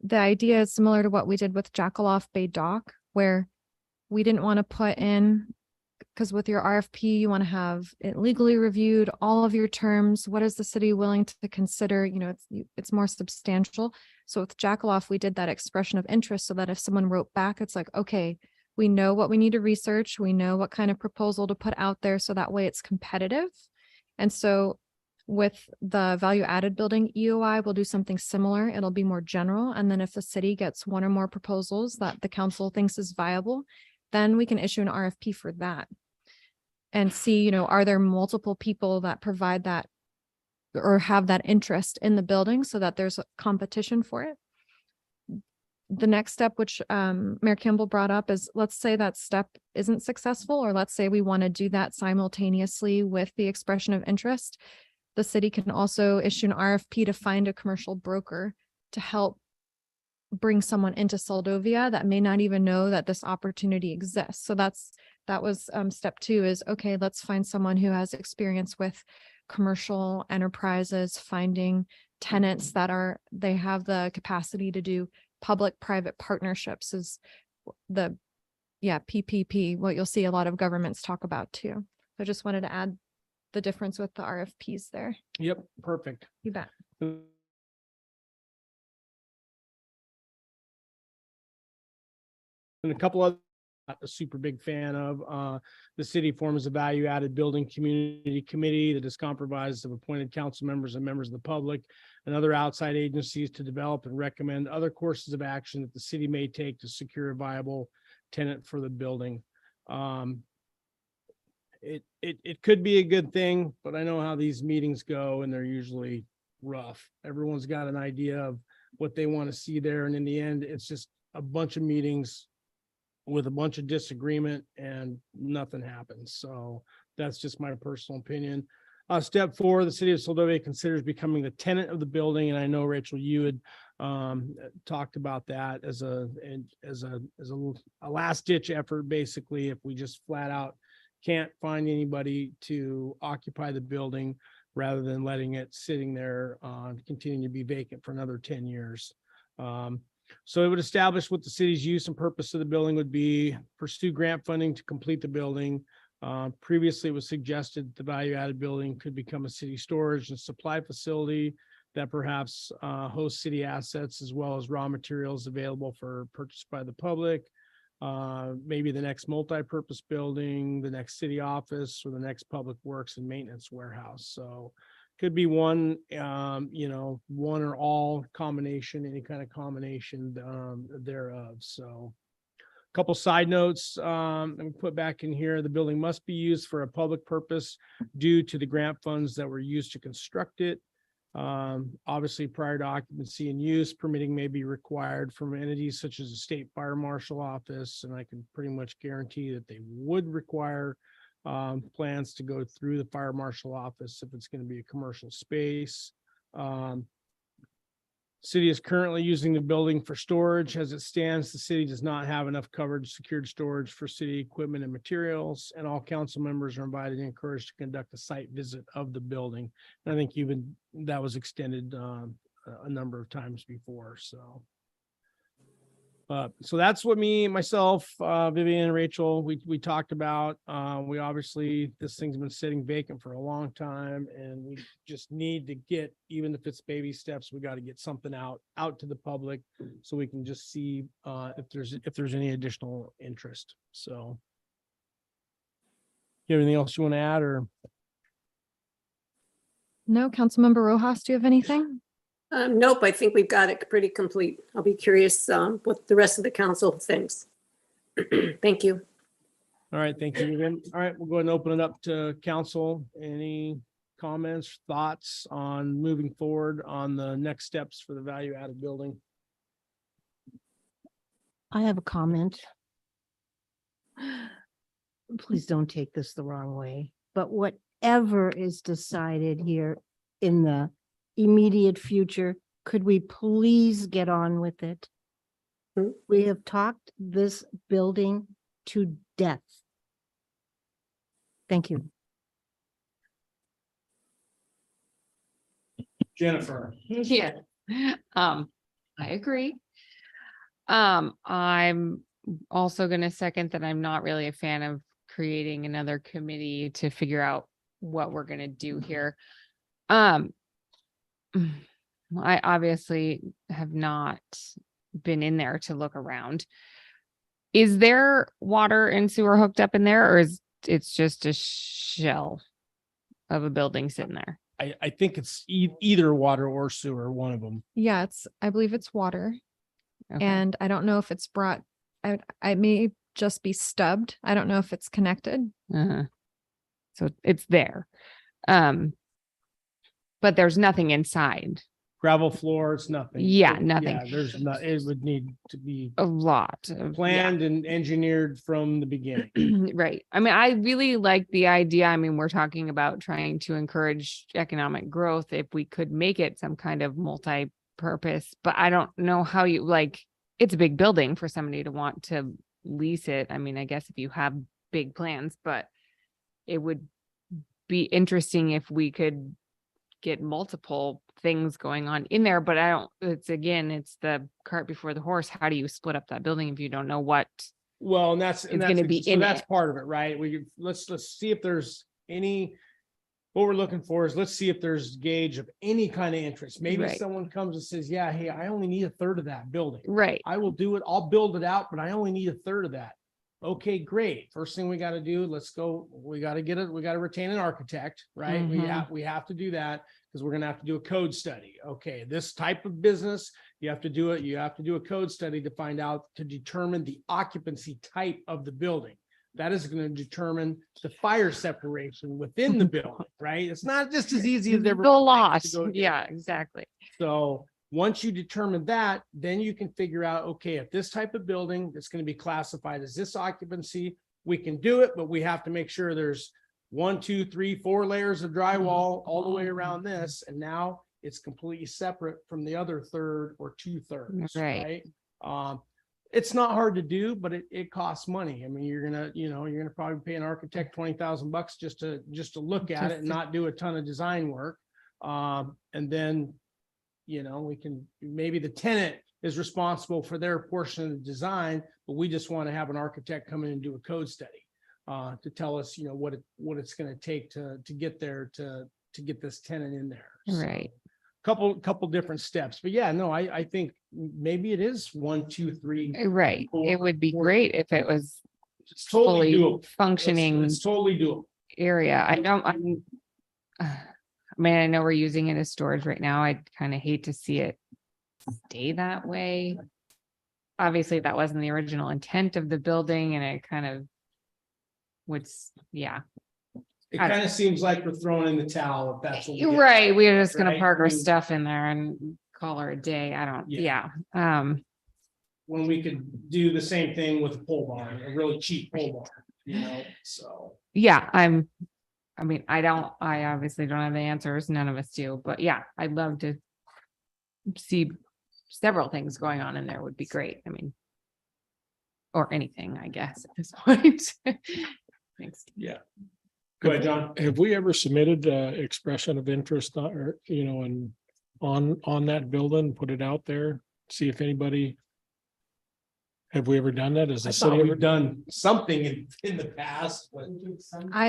the idea is similar to what we did with Jackaloff Bay Dock, where we didn't want to put in, because with your RFP, you want to have it legally reviewed, all of your terms. What is the city willing to consider? It's more substantial. So with Jackaloff, we did that expression of interest so that if someone wrote back, it's like, okay, we know what we need to research. We know what kind of proposal to put out there. So that way it's competitive. And so with the value added building EOI, we'll do something similar. It'll be more general. And then if the city gets one or more proposals that the council thinks is viable, then we can issue an RFP for that and see, are there multiple people that provide that or have that interest in the building so that there's a competition for it. The next step, which Mayor Campbell brought up, is let's say that step isn't successful, or let's say we want to do that simultaneously with the expression of interest. The city can also issue an RFP to find a commercial broker to help bring someone into Soldovia that may not even know that this opportunity exists. So that was step two, is okay, let's find someone who has experience with commercial enterprises, finding tenants that they have the capacity to do public-private partnerships, is the PPP, what you'll see a lot of governments talk about too. I just wanted to add the difference with the RFPs there. Yep, perfect. You bet. And a couple of a super big fan of the city forms a value added building community committee that is comprised of appointed council members and members of the public and other outside agencies to develop and recommend other courses of action that the city may take to secure a viable tenant for the building. It could be a good thing, but I know how these meetings go and they're usually rough. Everyone's got an idea of what they want to see there, and in the end, it's just a bunch of meetings with a bunch of disagreement and nothing happens. So that's just my personal opinion. Step 4, the city of Soldovia considers becoming the tenant of the building. And I know, Rachel, you had talked about that as a last ditch effort. Basically, if we just flat out can't find anybody to occupy the building rather than letting it sitting there, continuing to be vacant for another 10 years. So it would establish what the city's use and purpose of the building would be, pursue grant funding to complete the building. Previously, it was suggested the value-added building could become a city storage and supply facility that perhaps hosts city assets as well as raw materials available for purchase by the public. Maybe the next multi-purpose building, the next city office, or the next public works and maintenance warehouse. So could be one, one or all combination, any kind of combination thereof. So a couple side notes, let me put back in here. The building must be used for a public purpose due to the grant funds that were used to construct it. Obviously, prior to occupancy and use, permitting may be required from entities such as the state fire marshal office, and I can pretty much guarantee that they would require plans to go through the fire marshal office if it's going to be a commercial space. City is currently using the building for storage. As it stands, the city does not have enough covered secured storage for city equipment and materials, and all council members are invited and encouraged to conduct a site visit of the building. And I think even that was extended a number of times before, so. So that's what myself, Vivian, Rachel, we talked about. We obviously, this thing's been sitting vacant for a long time, and we just need to get, even if it's baby steps, we got to get something out to the public so we can just see if there's any additional interest. So. You have anything else you want to add, or? No, Councilmember Rojas, do you have anything? Nope, I think we've got it pretty complete. I'll be curious what the rest of the council thinks. Thank you. All right, thank you, Vivian. All right, we'll go ahead and open it up to council. Any comments, thoughts on moving forward on the next steps for the value-added building? I have a comment. Please don't take this the wrong way, but whatever is decided here in the immediate future, could we please get on with it? Hmm. We have talked this building to death. Thank you. Jennifer. Yeah, I agree. I'm also gonna second that I'm not really a fan of creating another committee to figure out what we're gonna do here. I obviously have not been in there to look around. Is there water and sewer hooked up in there, or is it's just a shell of a building sitting there? I think it's either water or sewer, one of them. Yeah, I believe it's water, Okay. and I don't know if it's I may just be stubbed. I don't know if it's connected. Uh-huh. So it's there. But there's nothing inside. Gravel floor, it's nothing. Yeah, nothing. There's not, it would need to be A lot of yeah. planned and engineered from the beginning. Right. I mean, I really like the idea. I mean, we're talking about trying to encourage economic growth if we could make it some kind of multi-purpose, but I don't know how it's a big building for somebody to want to lease it. I mean, I guess if you have big plans, but it would be interesting if we could get multiple things going on in there, but it's the cart before the horse. How do you split up that building if you don't know what? Well, and that's gonna be so in that's it. part of it, right? Let's see if there's what we're looking for is let's see if there's gauge of any kind of interest. Maybe Right. someone comes and says, yeah, hey, I only need a third of that building. Right. I will do it. I'll build it out, but I only need a third of that. Okay, great. First thing we got to do, let's go. We got to get it. We got to retain an architect, right? Mhm. We have to do that because we're going to have to do a code study. Okay, this type of business, you have to do it. You have to do a code study to find out, to determine the occupancy type of the building. That is going to determine the fire separation within the building, right? It's not just as easy as The everyone lot. thinks to go do. Yeah, exactly. So once you determine that, then you can figure out, okay, if this type of building that's going to be classified as this occupancy, we can do it, but we have to make sure there's 1, 2, 3, 4 layers of drywall all the way around this. And now it's completely separate from the other third or 2/3, Right. right? It's not hard to do, but it costs money. I mean, you're gonna probably pay an architect $20,000 just to look at it and not do a ton of design work. And then, we can, maybe the tenant is responsible for their portion of the design, but we just want to have an architect come in and do a code study to tell us, what it's going to take to get there, to get this tenant in there. So, Right. couple different steps, but yeah, no, I think maybe it is 1, 2, 3. Right. It would be four- great if it was It's totally fully doable. functioning It's totally doable. area. I mean, I know we're using it as storage right now. I'd kind of hate to see it stay that way. Obviously, that wasn't the original intent of the building, and it kind of would, yeah. It I don't- kind of seems like we're throwing in the towel if that's what we You're get. right. We're just gonna Right? park I our mean- stuff in there and call her a day. I don't, Yeah. yeah. When we could do the same thing with a pole barn, a really cheap pole barn, so. Yeah, I obviously don't have the answers. None of us do, but yeah, I'd love to see several things going on in there would be great. I mean, or anything, I guess, at this point. Thanks. Yeah. Go ahead, John. Have we ever submitted expression of interest or, and on that building, put it out there, see if anybody. Have we ever done that? Has I the thought city ever we've done something in the past, but.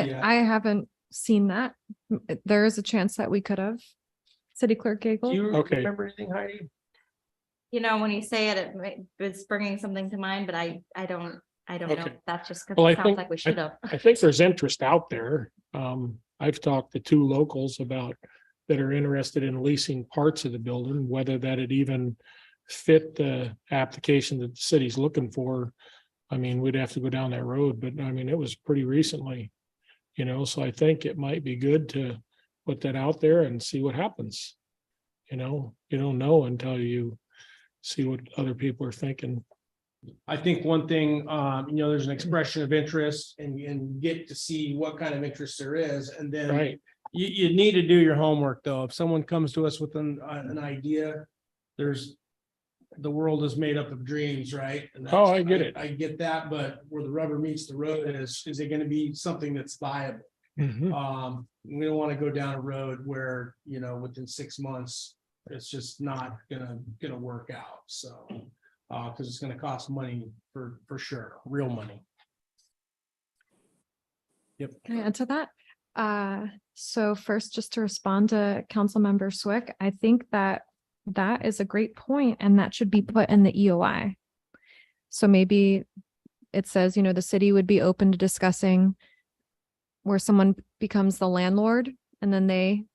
Yeah. I haven't seen that. There is a chance that we could have. City Clerk Do Gagel? you Okay. remember anything, Heidi? When you say it, it's bringing something to mind, but I don't know. Okay. That's just Well, I because it sounds think- like we should have. I think there's interest out there. I've talked to 2 locals about that are interested in leasing parts of the building, whether that'd even fit the application that the city's looking for. I mean, we'd have to go down that road, but I mean, it was pretty recently, so I think it might be good to put that out there and see what happens. You don't know until you see what other people are thinking. I think one thing, there's an expression of interest and get to see what kind of interest there is, and then. Right. You need to do your homework, though. If someone comes to us with an idea, the world is made up of dreams, right? And Oh, I get it. I get that, but where the rubber meets the road is it gonna be something that's viable? Mhm. We don't want to go down a road where, within 6 months, it's just not gonna work out, so. Because it's gonna cost money for sure, real money. Yep. Can I add to that? So first, just to respond to Councilmember Swick, I think that is a great point, and that should be put in the EOI. So maybe it says, the city would be open to discussing where someone becomes the landlord and then they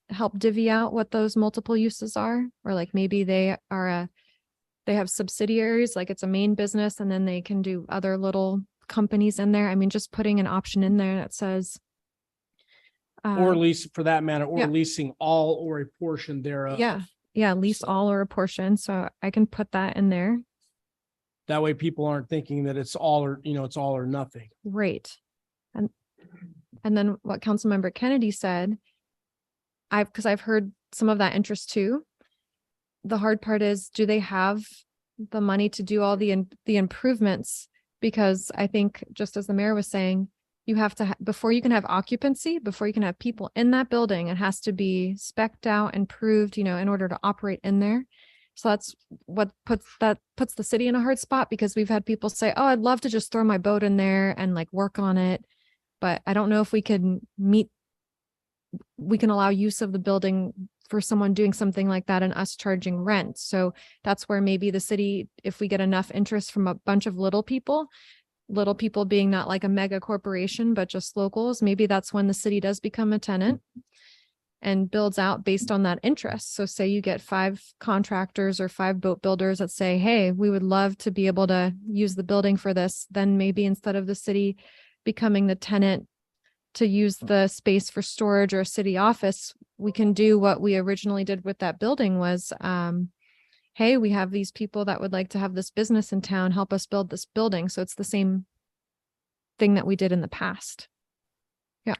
help divvy out what those multiple uses are, or like maybe they have subsidiaries, like it's a main business, and then they can do other little companies in there. I mean, just putting an option in there that says. Or lease, for that matter, or yeah. leasing all or a portion thereof. Yeah, lease all or a portion. So I can put that in there. That way people aren't thinking that it's all or nothing. Right. And then what Councilmember Kennedy said, because I've heard some of that interest too. The hard part is, do they have the money to do all the improvements? Because I think, just as the mayor was saying, you have to, before you can have occupancy, before you can have people in that building, it has to be spec'd out and proved, in order to operate in there. So that's what puts the city in a hard spot, because we've had people say, oh, I'd love to just throw my boat in there and like work on it. But I don't know if we can allow use of the building for someone doing something like that and us charging rent. So that's where maybe the city, if we get enough interest from a bunch of little people being not like a mega corporation, but just locals, maybe that's when the city does become a tenant and builds out based on that interest. So say you get 5 contractors or 5 boat builders that say, hey, we would love to be able to use the building for this. Then maybe instead of the city becoming the tenant to use the space for storage or a city office, we can do what we originally did with that building was, hey, we have these people that would like to have this business in town, help us build this building. So it's the same thing that we did in the past. Yeah,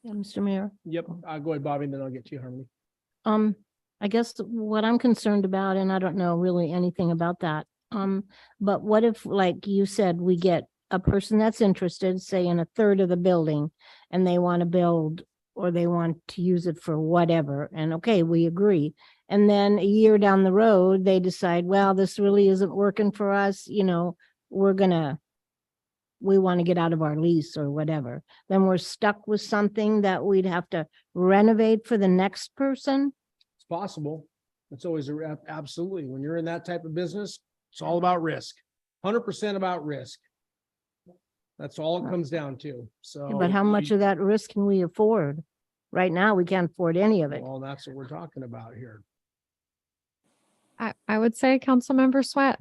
Mr. Mayor. Yep. I'll go ahead, Bobby, and then I'll get to you, Harmony. I guess what I'm concerned about, and I don't know really anything about that. But what if, like you said, we get a person that's interested, say in a third of the building, and they want to build or they want to use it for whatever, and okay, we agree. And then a year down the road, they decide, well, this really isn't working for us, you know, we want to get out of our lease or whatever. Then we're stuck with something that we'd have to renovate for the next person. It's possible. It's always absolutely, when you're in that type of business, it's all about risk. 100% about risk. That's all it comes down to. So. But how much of that risk can we afford? Right now, we can't afford any of it. Well, that's what we're talking about here. I would say Councilmember Sweat,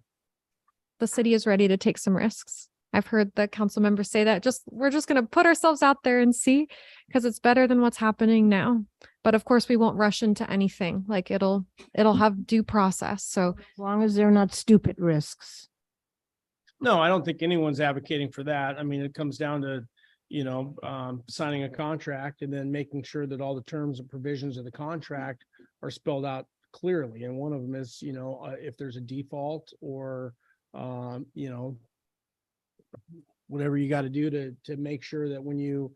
the city is ready to take some risks. I've heard the council members say that we're just going to put ourselves out there and see, because it's better than what's happening now. But of course we won't rush into anything. Like it'll have due process. So As long as they're not stupid risks. No, I don't think anyone's advocating for that. I mean, it comes down to, signing a contract and then making sure that all the terms and provisions of the contract are spelled out clearly. And one of them is, if there's a default or, whatever you got to do to make sure that when your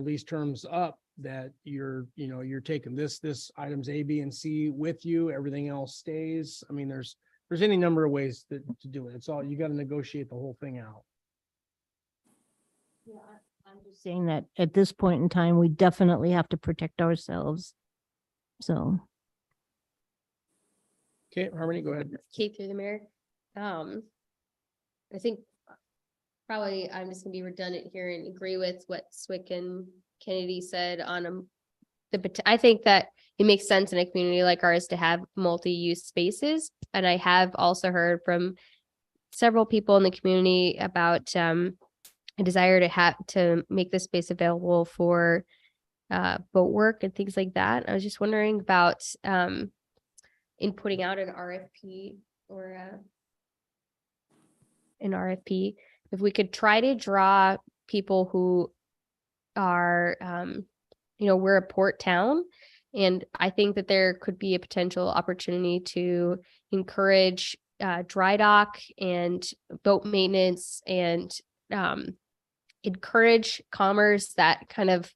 lease term's up, that you're taking this items A, B, and C with you, everything else stays. I mean, there's any number of ways to do it. It's all, you got to negotiate the whole thing out. Yeah, I'm just saying that at this point in time, we definitely have to protect ourselves. So. Okay, Harmony, go ahead. Kate through the mayor. I think probably I'm just gonna be redundant here and agree with what Swick and Kennedy said on I think that it makes sense in a community like ours to have multi-use spaces. And I have also heard from several people in the community about a desire to make this space available for boat work and things like that. I was just wondering about in putting out an RFP or if we could try to draw people who are, we're a port town. And I think that there could be a potential opportunity to encourage dry dock and boat maintenance and encourage commerce that kind of,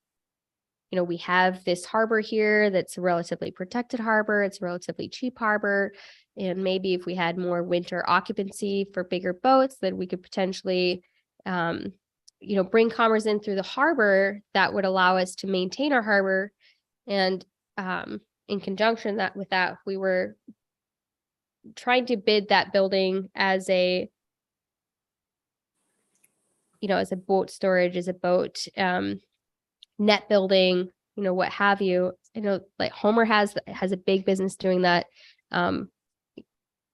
we have this harbor here that's a relatively protected harbor. It's a relatively cheap harbor. And maybe if we had more winter occupancy for bigger boats, then we could potentially, bring commerce in through the harbor that would allow us to maintain our harbor. And in conjunction with that, we were trying to bid that building as a boat storage, as a boat net building, what have you. I know like Homer has a big business doing that. The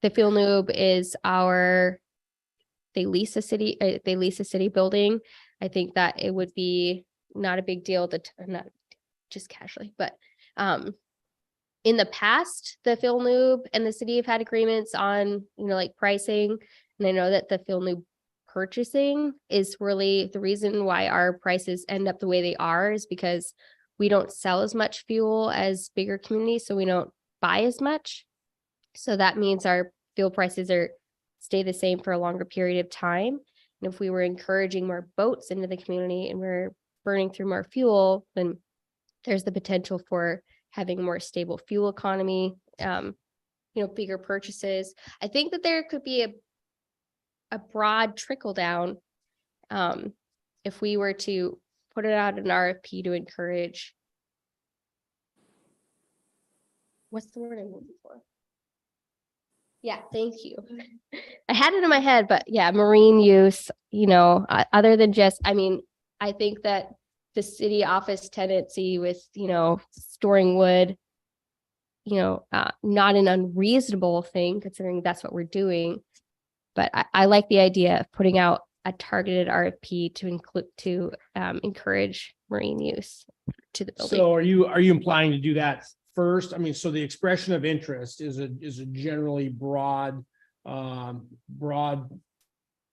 Villeneuve is they lease a city building. I think that it would be not a big deal not just casually, but in the past, the Villeneuve and the city have had agreements on, like pricing. And I know that the Villeneuve purchasing is really the reason why our prices end up the way they are, is because we don't sell as much fuel as bigger communities, so we don't buy as much. So that means our fuel prices stay the same for a longer period of time. And if we were encouraging more boats into the community and we're burning through more fuel, then there's the potential for having a more stable fuel economy, bigger purchases. I think that there could be a broad trickle down if we were to put it out an RFP to encourage. What's the word I'm looking for? Yeah, thank you. I had it in my head, but yeah, marine use, other than just, I think that the city office tenancy with, storing wood, not an unreasonable thing considering that's what we're doing. But I like the idea of putting out a targeted RFP to encourage marine use to the building. So are you implying to do that first? I mean, so the expression of interest is a generally broad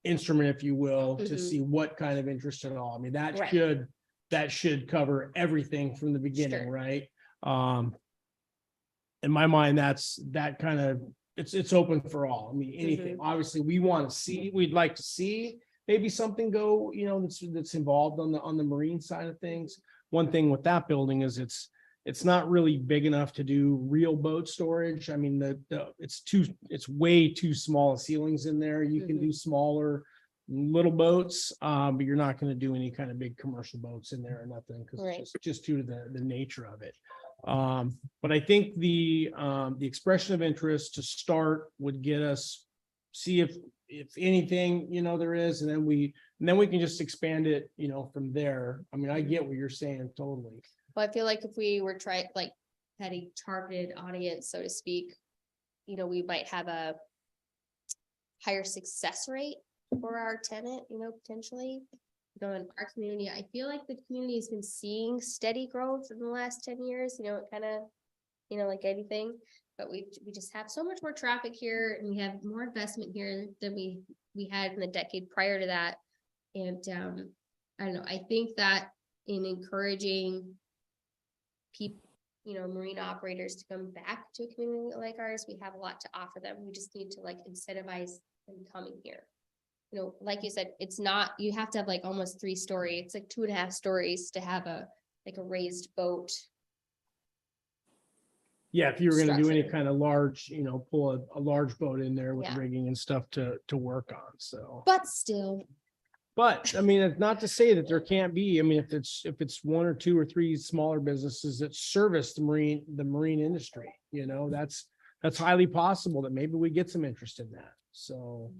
instrument, if you will, to see what kind of interest at all. I mean, that should cover everything from the beginning, Sure. right? in my mind, that kind of, it's open for all. I mean, anything, obviously, we'd like to see maybe something go, that's involved on the marine side of things. One thing with that building is it's not really big enough to do real boat storage. I mean, it's way too small ceilings in there. You can do smaller little boats, but you're not going to do any kind of big commercial boats in there or nothing, because Right. it's just due to the nature of it. But I think the expression of interest to start would get us, see if anything, there is, and then we can just expand it, from there. I mean, I get what you're saying totally. But I feel like if we were had a targeted audience, so to speak, we might have a higher success rate for our tenant, potentially. In our community, I feel like the community has been seeing steady growth in the last 10 years, it kind of, like anything. But we just have so much more traffic here, and we have more investment here than we had in the decade prior to that. And I don't know, I think that in encouraging people, marine operators to come back to a community like ours, we have a lot to offer them. We just need to incentivize them coming here. Like you said, it's not, you have to have almost 3-story, it's 2.5 stories to have a raised boat. Yeah, if you were gonna do any Structure. kind of large, pull a large boat in there with Yeah. rigging and stuff to work on, so. But still, But I mean, it's not to say that there can't be, I mean, if it's 1 or 2 or 3 smaller businesses that service the marine industry, that's highly possible that maybe we get some interest in that. So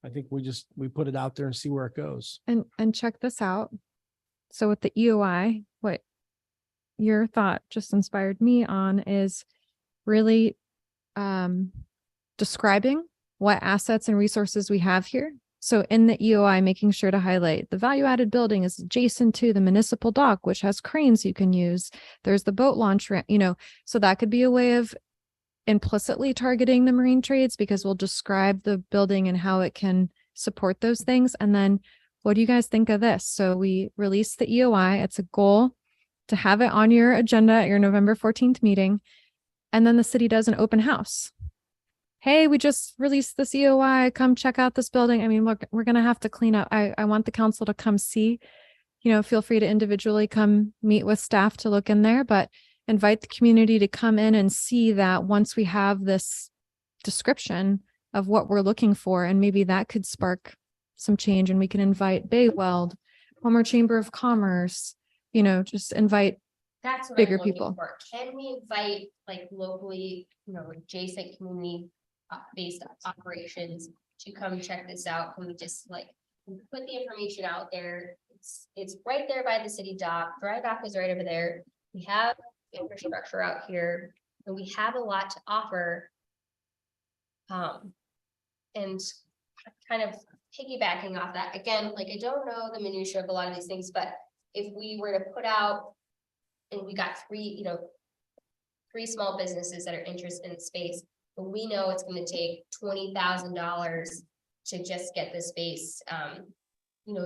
I think we put it out there and see where it goes. And check this out. So with the EOI, what your thought just inspired me on is really describing what assets and resources we have here. So in the EOI, making sure to highlight the value added building is adjacent to the municipal dock, which has cranes you can use. There's the boat launch ramp, so that could be a way of implicitly targeting the marine trades, because we'll describe the building and how it can support those things. And then what do you guys think of this? So we release the EOI. It's a goal to have it on your agenda at your November 14th meeting. And then the city does an open house. Hey, we just released this EOI. Come check out this building. I mean, we're going to have to clean up. I want the council to come see, feel free to individually come meet with staff to look in there, but invite the community to come in and see that once we have this description of what we're looking for, and maybe that could spark some change, and we can invite Bay Weld, Homer Chamber of Commerce, just invite that's what bigger I'm looking people. for. Can we invite locally, adjacent community based operations to come check this out? Can we just put the information out there? It's right there by the city dock. Dry dock is right over there. We have infrastructure out here, and we have a lot to offer. And kind of piggybacking off that, again, I don't know the minutia of a lot of these things, but if we were to put out, and we got three small businesses that are interested in the space, but we know it's going to take $20,000 to just get the space,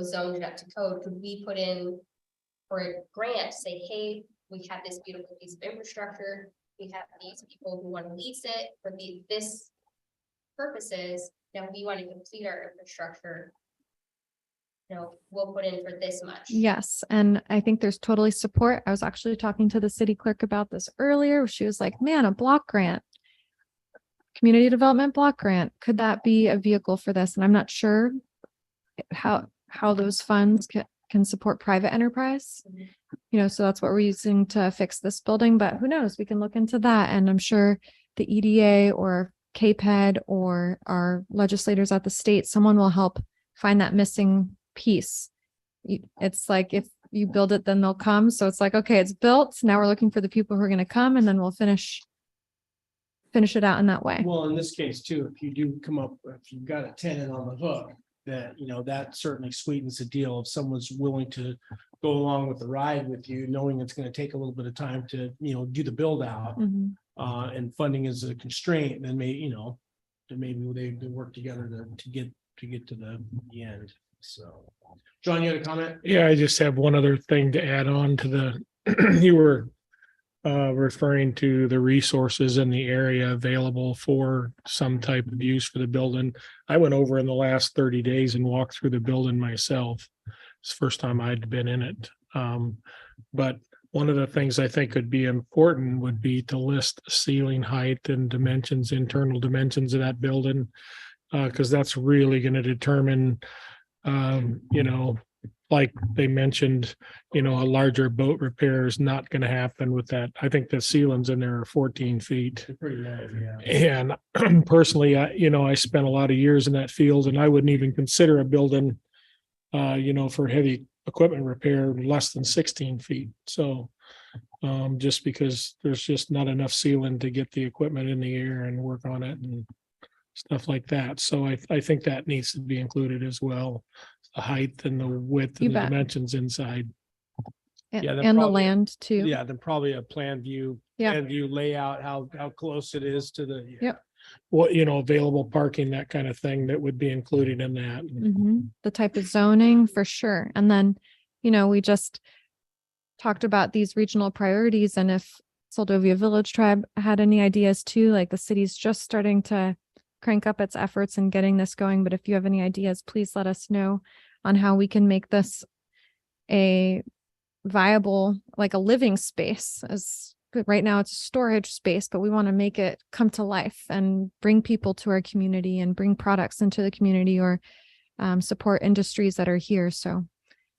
zoned up to code. Could we put in for a grant, say, hey, we have this beautiful piece of infrastructure, we have these people who want to lease it for this purposes, now we want to complete our infrastructure, we'll put in for this much. Yes, and I think there's totally support. I was actually talking to the city clerk about this earlier. She was like, man, a block grant, community development block grant, could that be a vehicle for this? And I'm not sure how those funds can support private enterprise. So that's what we're using to fix this building, but who knows, we can look into that. And I'm sure the EDA or KPED or our legislators at the state, someone will help find that missing piece. It's like, if you build it, then they'll come. So it's like, okay, it's built. Now we're looking for the people who are going to come, and then we'll finish it out in that way. Well, in this case too, if you do come up, if you've got a tenant on the hook, that, that certainly sweetens the deal. If someone's willing to go along with the ride with you, knowing it's going to take a little bit of time to, do the build out, Mhm. And funding is a constraint, then maybe they work together to get to the end. So, John, you had a comment? Yeah, I just have one other thing to add on to the, you were referring to the resources in the area available for some type of use for the building. I went over in the last 30 days and walked through the building myself. It's the first time I'd been in it. But one of the things I think could be important would be to list ceiling height and dimensions, internal dimensions of that building. Because that's really going to determine, like they mentioned, a larger boat repair is not going to happen with that. I think the ceilings in there are 14 feet. And personally, I spent a lot of years in that field, and I wouldn't even consider a building, for heavy equipment repair less than 16 feet. So just because there's just not enough ceiling to get the equipment in the air and work on it and stuff like that. So I think that needs to be included as well. The height and the width You and the bet. dimensions inside. Yeah, they're And the probably- land too. Yeah, then probably a plan view layout, how close it is to the. Yep. What, available parking, that kind of thing that would be included in that. The type of zoning for sure. And then, we just talked about these regional priorities, and if Soldovia Village Tribe had any ideas too, like the city's just starting to crank up its efforts in getting this going. But if you have any ideas, please let us know on how we can make this a viable, like a living space. As right now it's a storage space, but we want to make it come to life and bring people to our community and bring products into the community, or support industries that are here. So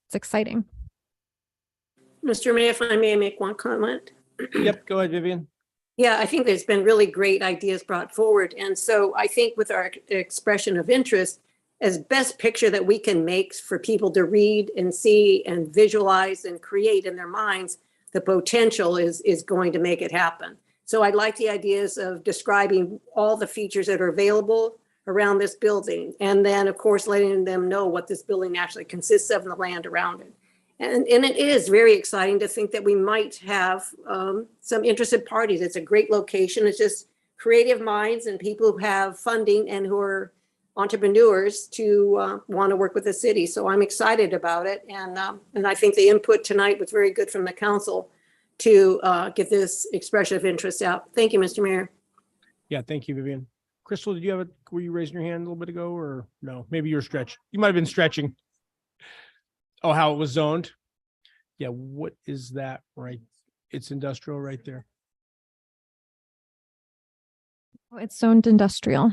it's exciting. Mr. Mayor, if I may make one comment. Yep, go ahead, Vivian. Yeah, I think there's been really great ideas brought forward. And so I think with our expression of interest, as best picture that we can make for people to read and see and visualize and create in their minds, the potential is going to make it happen. So I'd like the ideas of describing all the features that are available around this building. And then, of course, letting them know what this building actually consists of and the land around it. And it is very exciting to think that we might have some interested parties. It's a great location. It's just creative minds and people who have funding and who are entrepreneurs to want to work with the city. So I'm excited about it. And I think the input tonight was very good from the council to get this expression of interest out. Thank you, Mr. Mayor. Yeah, thank you, Vivian. Crystal, did you have were you raising your hand a little bit ago, or no? Maybe you're stretching. You might have been stretching. Oh, how it was zoned? Yeah, what is that, right? It's industrial right there. It's zoned industrial.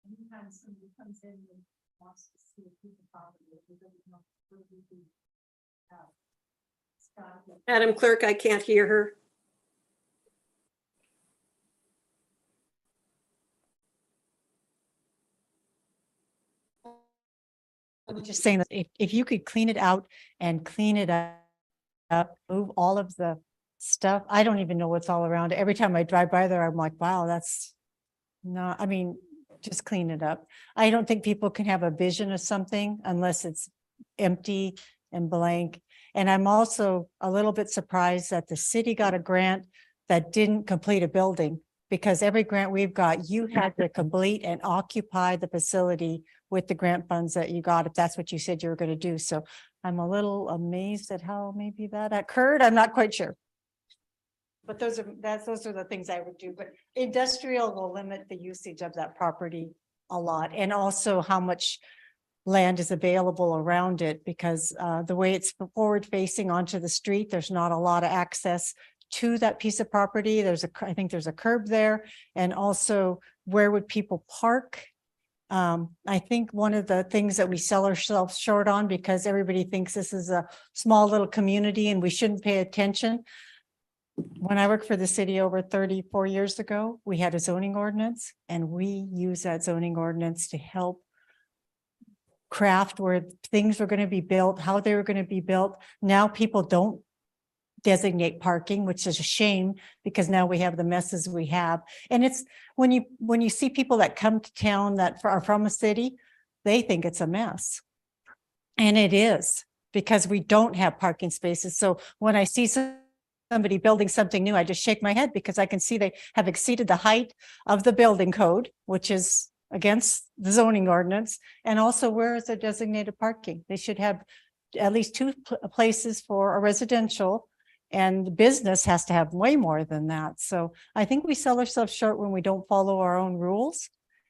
Anytime somebody comes in and wants to see a piece of property, they don't know where we do. Scott, Madam Clerk, I can't hear her. I was just saying that if you could clean it out and clean it up, move all of the stuff. I don't even know what's all around it. Every time I drive by there, I'm like, wow, that's not, I mean, just clean it up. I don't think people can have a vision of something unless it's empty and blank. And I'm also a little bit surprised that the city got a grant that didn't complete a building, because every grant we've got, you had to complete and occupy the facility with the grant funds that you got, if that's what you said you were going to do. So I'm a little amazed at how maybe that occurred. I'm not quite sure. But those are the things I would do. But industrial will limit the usage of that property a lot, and also how much land is available around it, because the way it's forward facing onto the street, there's not a lot of access to that piece of property. I think there's a curb there, and also where would people park? I think one of the things that we sell ourselves short on, because everybody thinks this is a small little community and we shouldn't pay attention. When I worked for the city over 34 years ago, we had a zoning ordinance, and we use that zoning ordinance to help craft where things were going to be built, how they were going to be built. Now people don't designate parking, which is a shame, because now we have the messes we have. And it's when you see people that come to town that are from a city, they think it's a mess. And it is, because we don't have parking spaces. So when I see somebody building something new, I just shake my head, because I can see they have exceeded the height of the building code, which is against the zoning ordinance. And also, where is their designated parking? They should have at least two places for a residential, and the business has to have way more than that. So I think we sell ourselves short when we don't follow our own rules.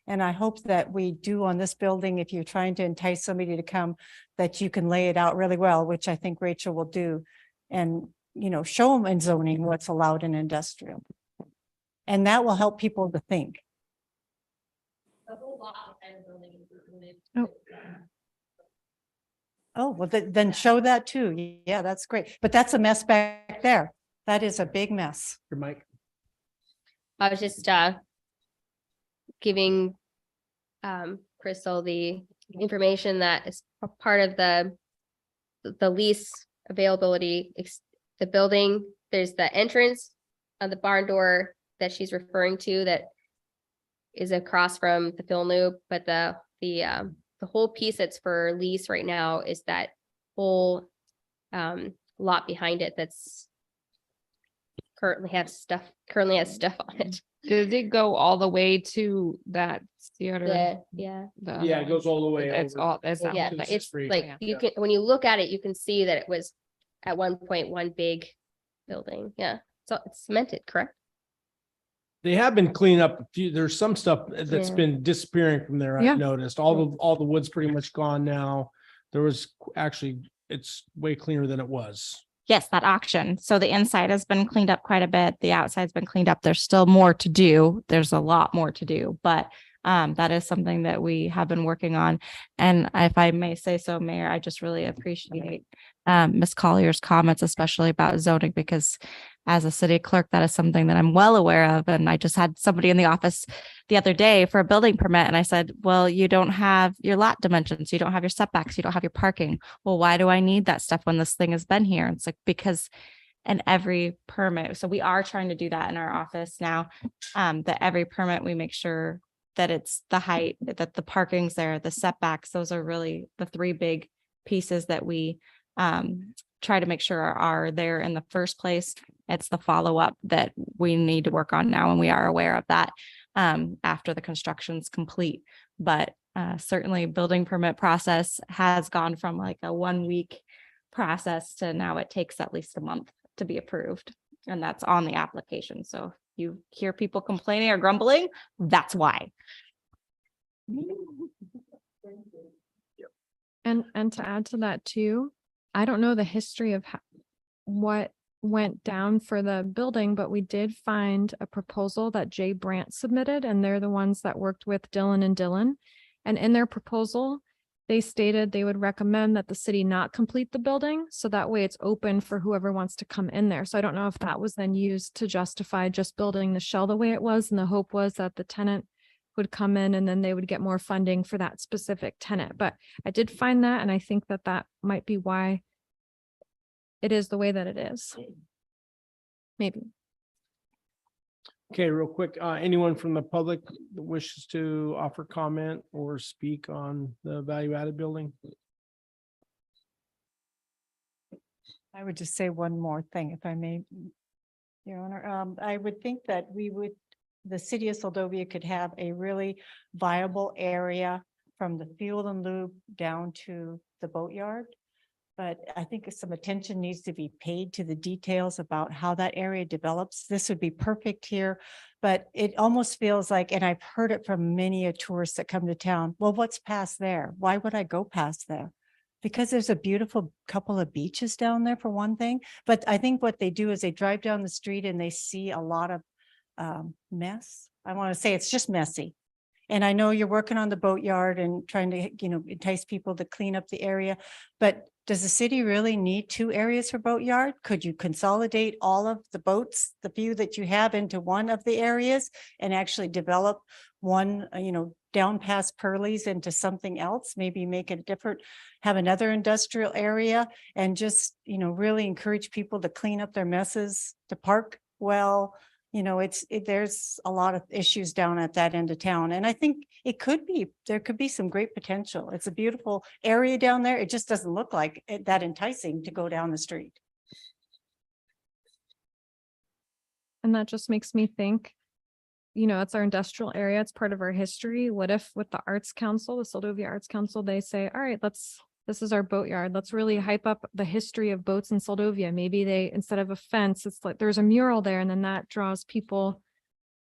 And I hope that we do on this building, if you're trying to entice somebody to come, that you can lay it out really well, which I think Rachel will do. And, you know, show them in zoning what's allowed in industrial. And that will help people to think. Oh, well, then show that too. Yeah, that's great. But that's a mess back there. That is a big mess. Your mic. I was just giving Crystal the information that is a part of the lease availability. The building, there's the entrance on the barn door that she's referring to that is across from the Phil Loop, but the whole piece that's for lease right now is that whole lot behind it that's currently has stuff on it. Did it go all the way to that theater? Yeah. Yeah, it goes all the way. It's over. all, it's not. Yeah, It's but just it's free. like, Yeah. you can, when you look at it, you can see that it was at one point one big building. Yeah. So it's cemented, correct? They have been cleaning up a few, there's some stuff that's Yeah. been disappearing from there, Yeah. I've noticed. All the wood's pretty much gone now. There was actually, it's way cleaner than it was. Yes, that auction. So the inside has been cleaned up quite a bit. The outside's been cleaned up. There's still more to do. There's a lot more to do, but that is something that we have been working on. And if I may say so, Mayor, I just really appreciate Ms. Collier's comments, especially about zoning, because as a city clerk, that is something that I'm well aware of. And I just had somebody in the office the other day for a building permit. And I said, well, you don't have your lot dimensions. You don't have your setbacks. You don't have your parking. Well, why do I need that stuff when this thing has been here? It's like, because in every permit, so we are trying to do that in our office now, that every permit, we make sure that it's the height, that the parking's there, the setbacks. Those are really the three big pieces that we try to make sure are there in the first place. It's the follow-up that we need to work on now, and we are aware of that after the construction's complete. But certainly building permit process has gone from like a 1 week process to now it takes at least a month to be approved. And that's on the application. So if you hear people complaining or grumbling, that's why. And to add to that too, I don't know the history of what went down for the building, but we did find a proposal that Jay Brandt submitted, and they're the ones that worked with Dylan and Dylan. And in their proposal, they stated they would recommend that the city not complete the building, so that way it's open for whoever wants to come in there. So I don't know if that was then used to justify just building the shell the way it was, and the hope was that the tenant would come in and then they would get more funding for that specific tenant. But I did find that, and I think that that might be why it is the way that it is. Maybe. Okay, real quick, anyone from the public that wishes to offer comment or speak on the value added building? I would just say one more thing, if I may, Your Honor. I would think that the city of Seldovia could have a really viable area from the Field and Loop down to the boatyard. But I think some attention needs to be paid to the details about how that area develops. This would be perfect here, but it almost feels like, and I've heard it from many tourists that come to town, well, what's past there? Why would I go past there? Because there's a beautiful couple of beaches down there for one thing. But I think what they do is they drive down the street and they see a lot of mess. I want to say it's just messy. And I know you're working on the boatyard and trying to, entice people to clean up the area, but does the city really need two areas for boatyard? Could you consolidate all of the boats, the few that you have, into one of the areas and actually develop one, down past Pearlie's into something else? Maybe make it different, have another industrial area, and just, really encourage people to clean up their messes, to park well. There's a lot of issues down at that end of town. And I think there could be some great potential. It's a beautiful area down there. It just doesn't look like that enticing to go down the street. And that just makes me think, it's our industrial area. It's part of our history. What if with the Arts Council, the Soldovia Arts Council, they say, all right, this is our boatyard. Let's really hype up the history of boats in Soldovia. Maybe they, instead of a fence, it's like there's a mural there, and then that draws people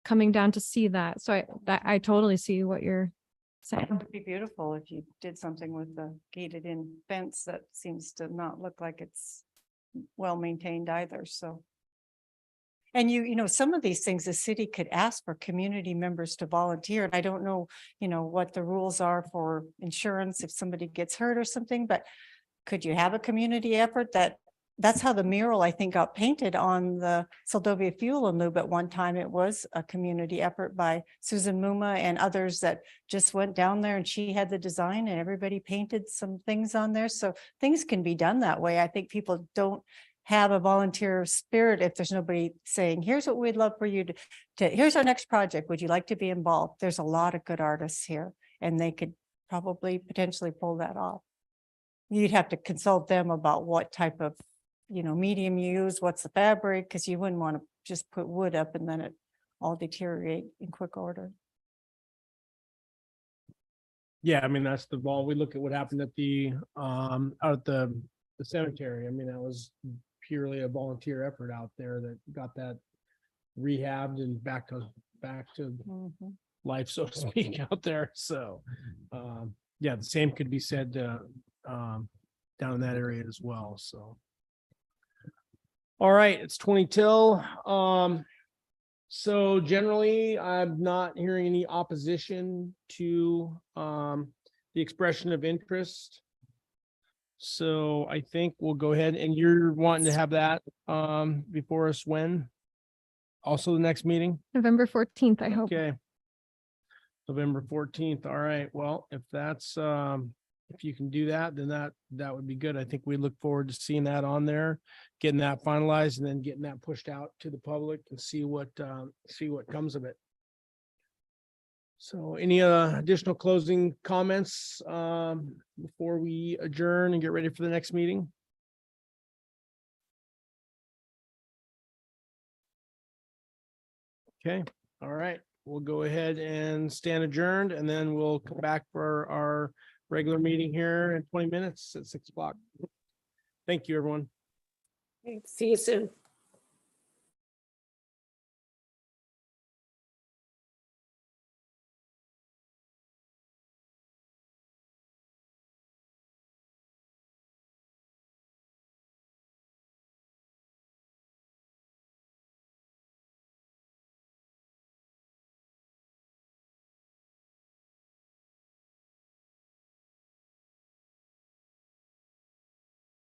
coming down to see that. So I totally see what you're saying. It would be beautiful if you did something with the gated in fence that seems to not look like it's well maintained either, so. And some of these things, the city could ask for community members to volunteer. And I don't know, what the rules are for insurance if somebody gets hurt or something, but could you have a community effort that's how the mural, I think, got painted on the Soldovia Fuel and Lube at one time. It was a community effort by Susan Muma and others that just went down there, and she had the design and everybody painted some things on there. So things can be done that way. I think people don't have a volunteer spirit if there's nobody saying, here's what we'd love for you to here's our next project. Would you like to be involved? There's a lot of good artists here, and they could probably potentially pull that off. You'd have to consult them about what type of medium you use, what's the fabric, because you wouldn't want to just put wood up and then it all deteriorate in quick order. Yeah, I mean, that's the ball. We look at what happened at the out at the cemetery. I mean, that was purely a volunteer effort out there that got that rehabbed and back to Mhm. life, so to speak, out there. So yeah, the same could be said down in that area as well. So all right, it's 20 till. So generally, I'm not hearing any opposition to the expression of interest. So I think we'll go ahead, and you're wanting to have that before us when? Also the next meeting? November 14th, I hope. Okay. November 14th. All right. Well, if that's if you can do that, then that would be good. I think we look forward to seeing that on there, getting that finalized, and then getting that pushed out to the public and see what comes of it. So any additional closing comments before we adjourn and get ready for the next meeting? Okay. All right. We'll go ahead and stand adjourned, and then we'll come back for our regular meeting here in 20 minutes at 6 o'clock. Thank you, everyone. See you soon.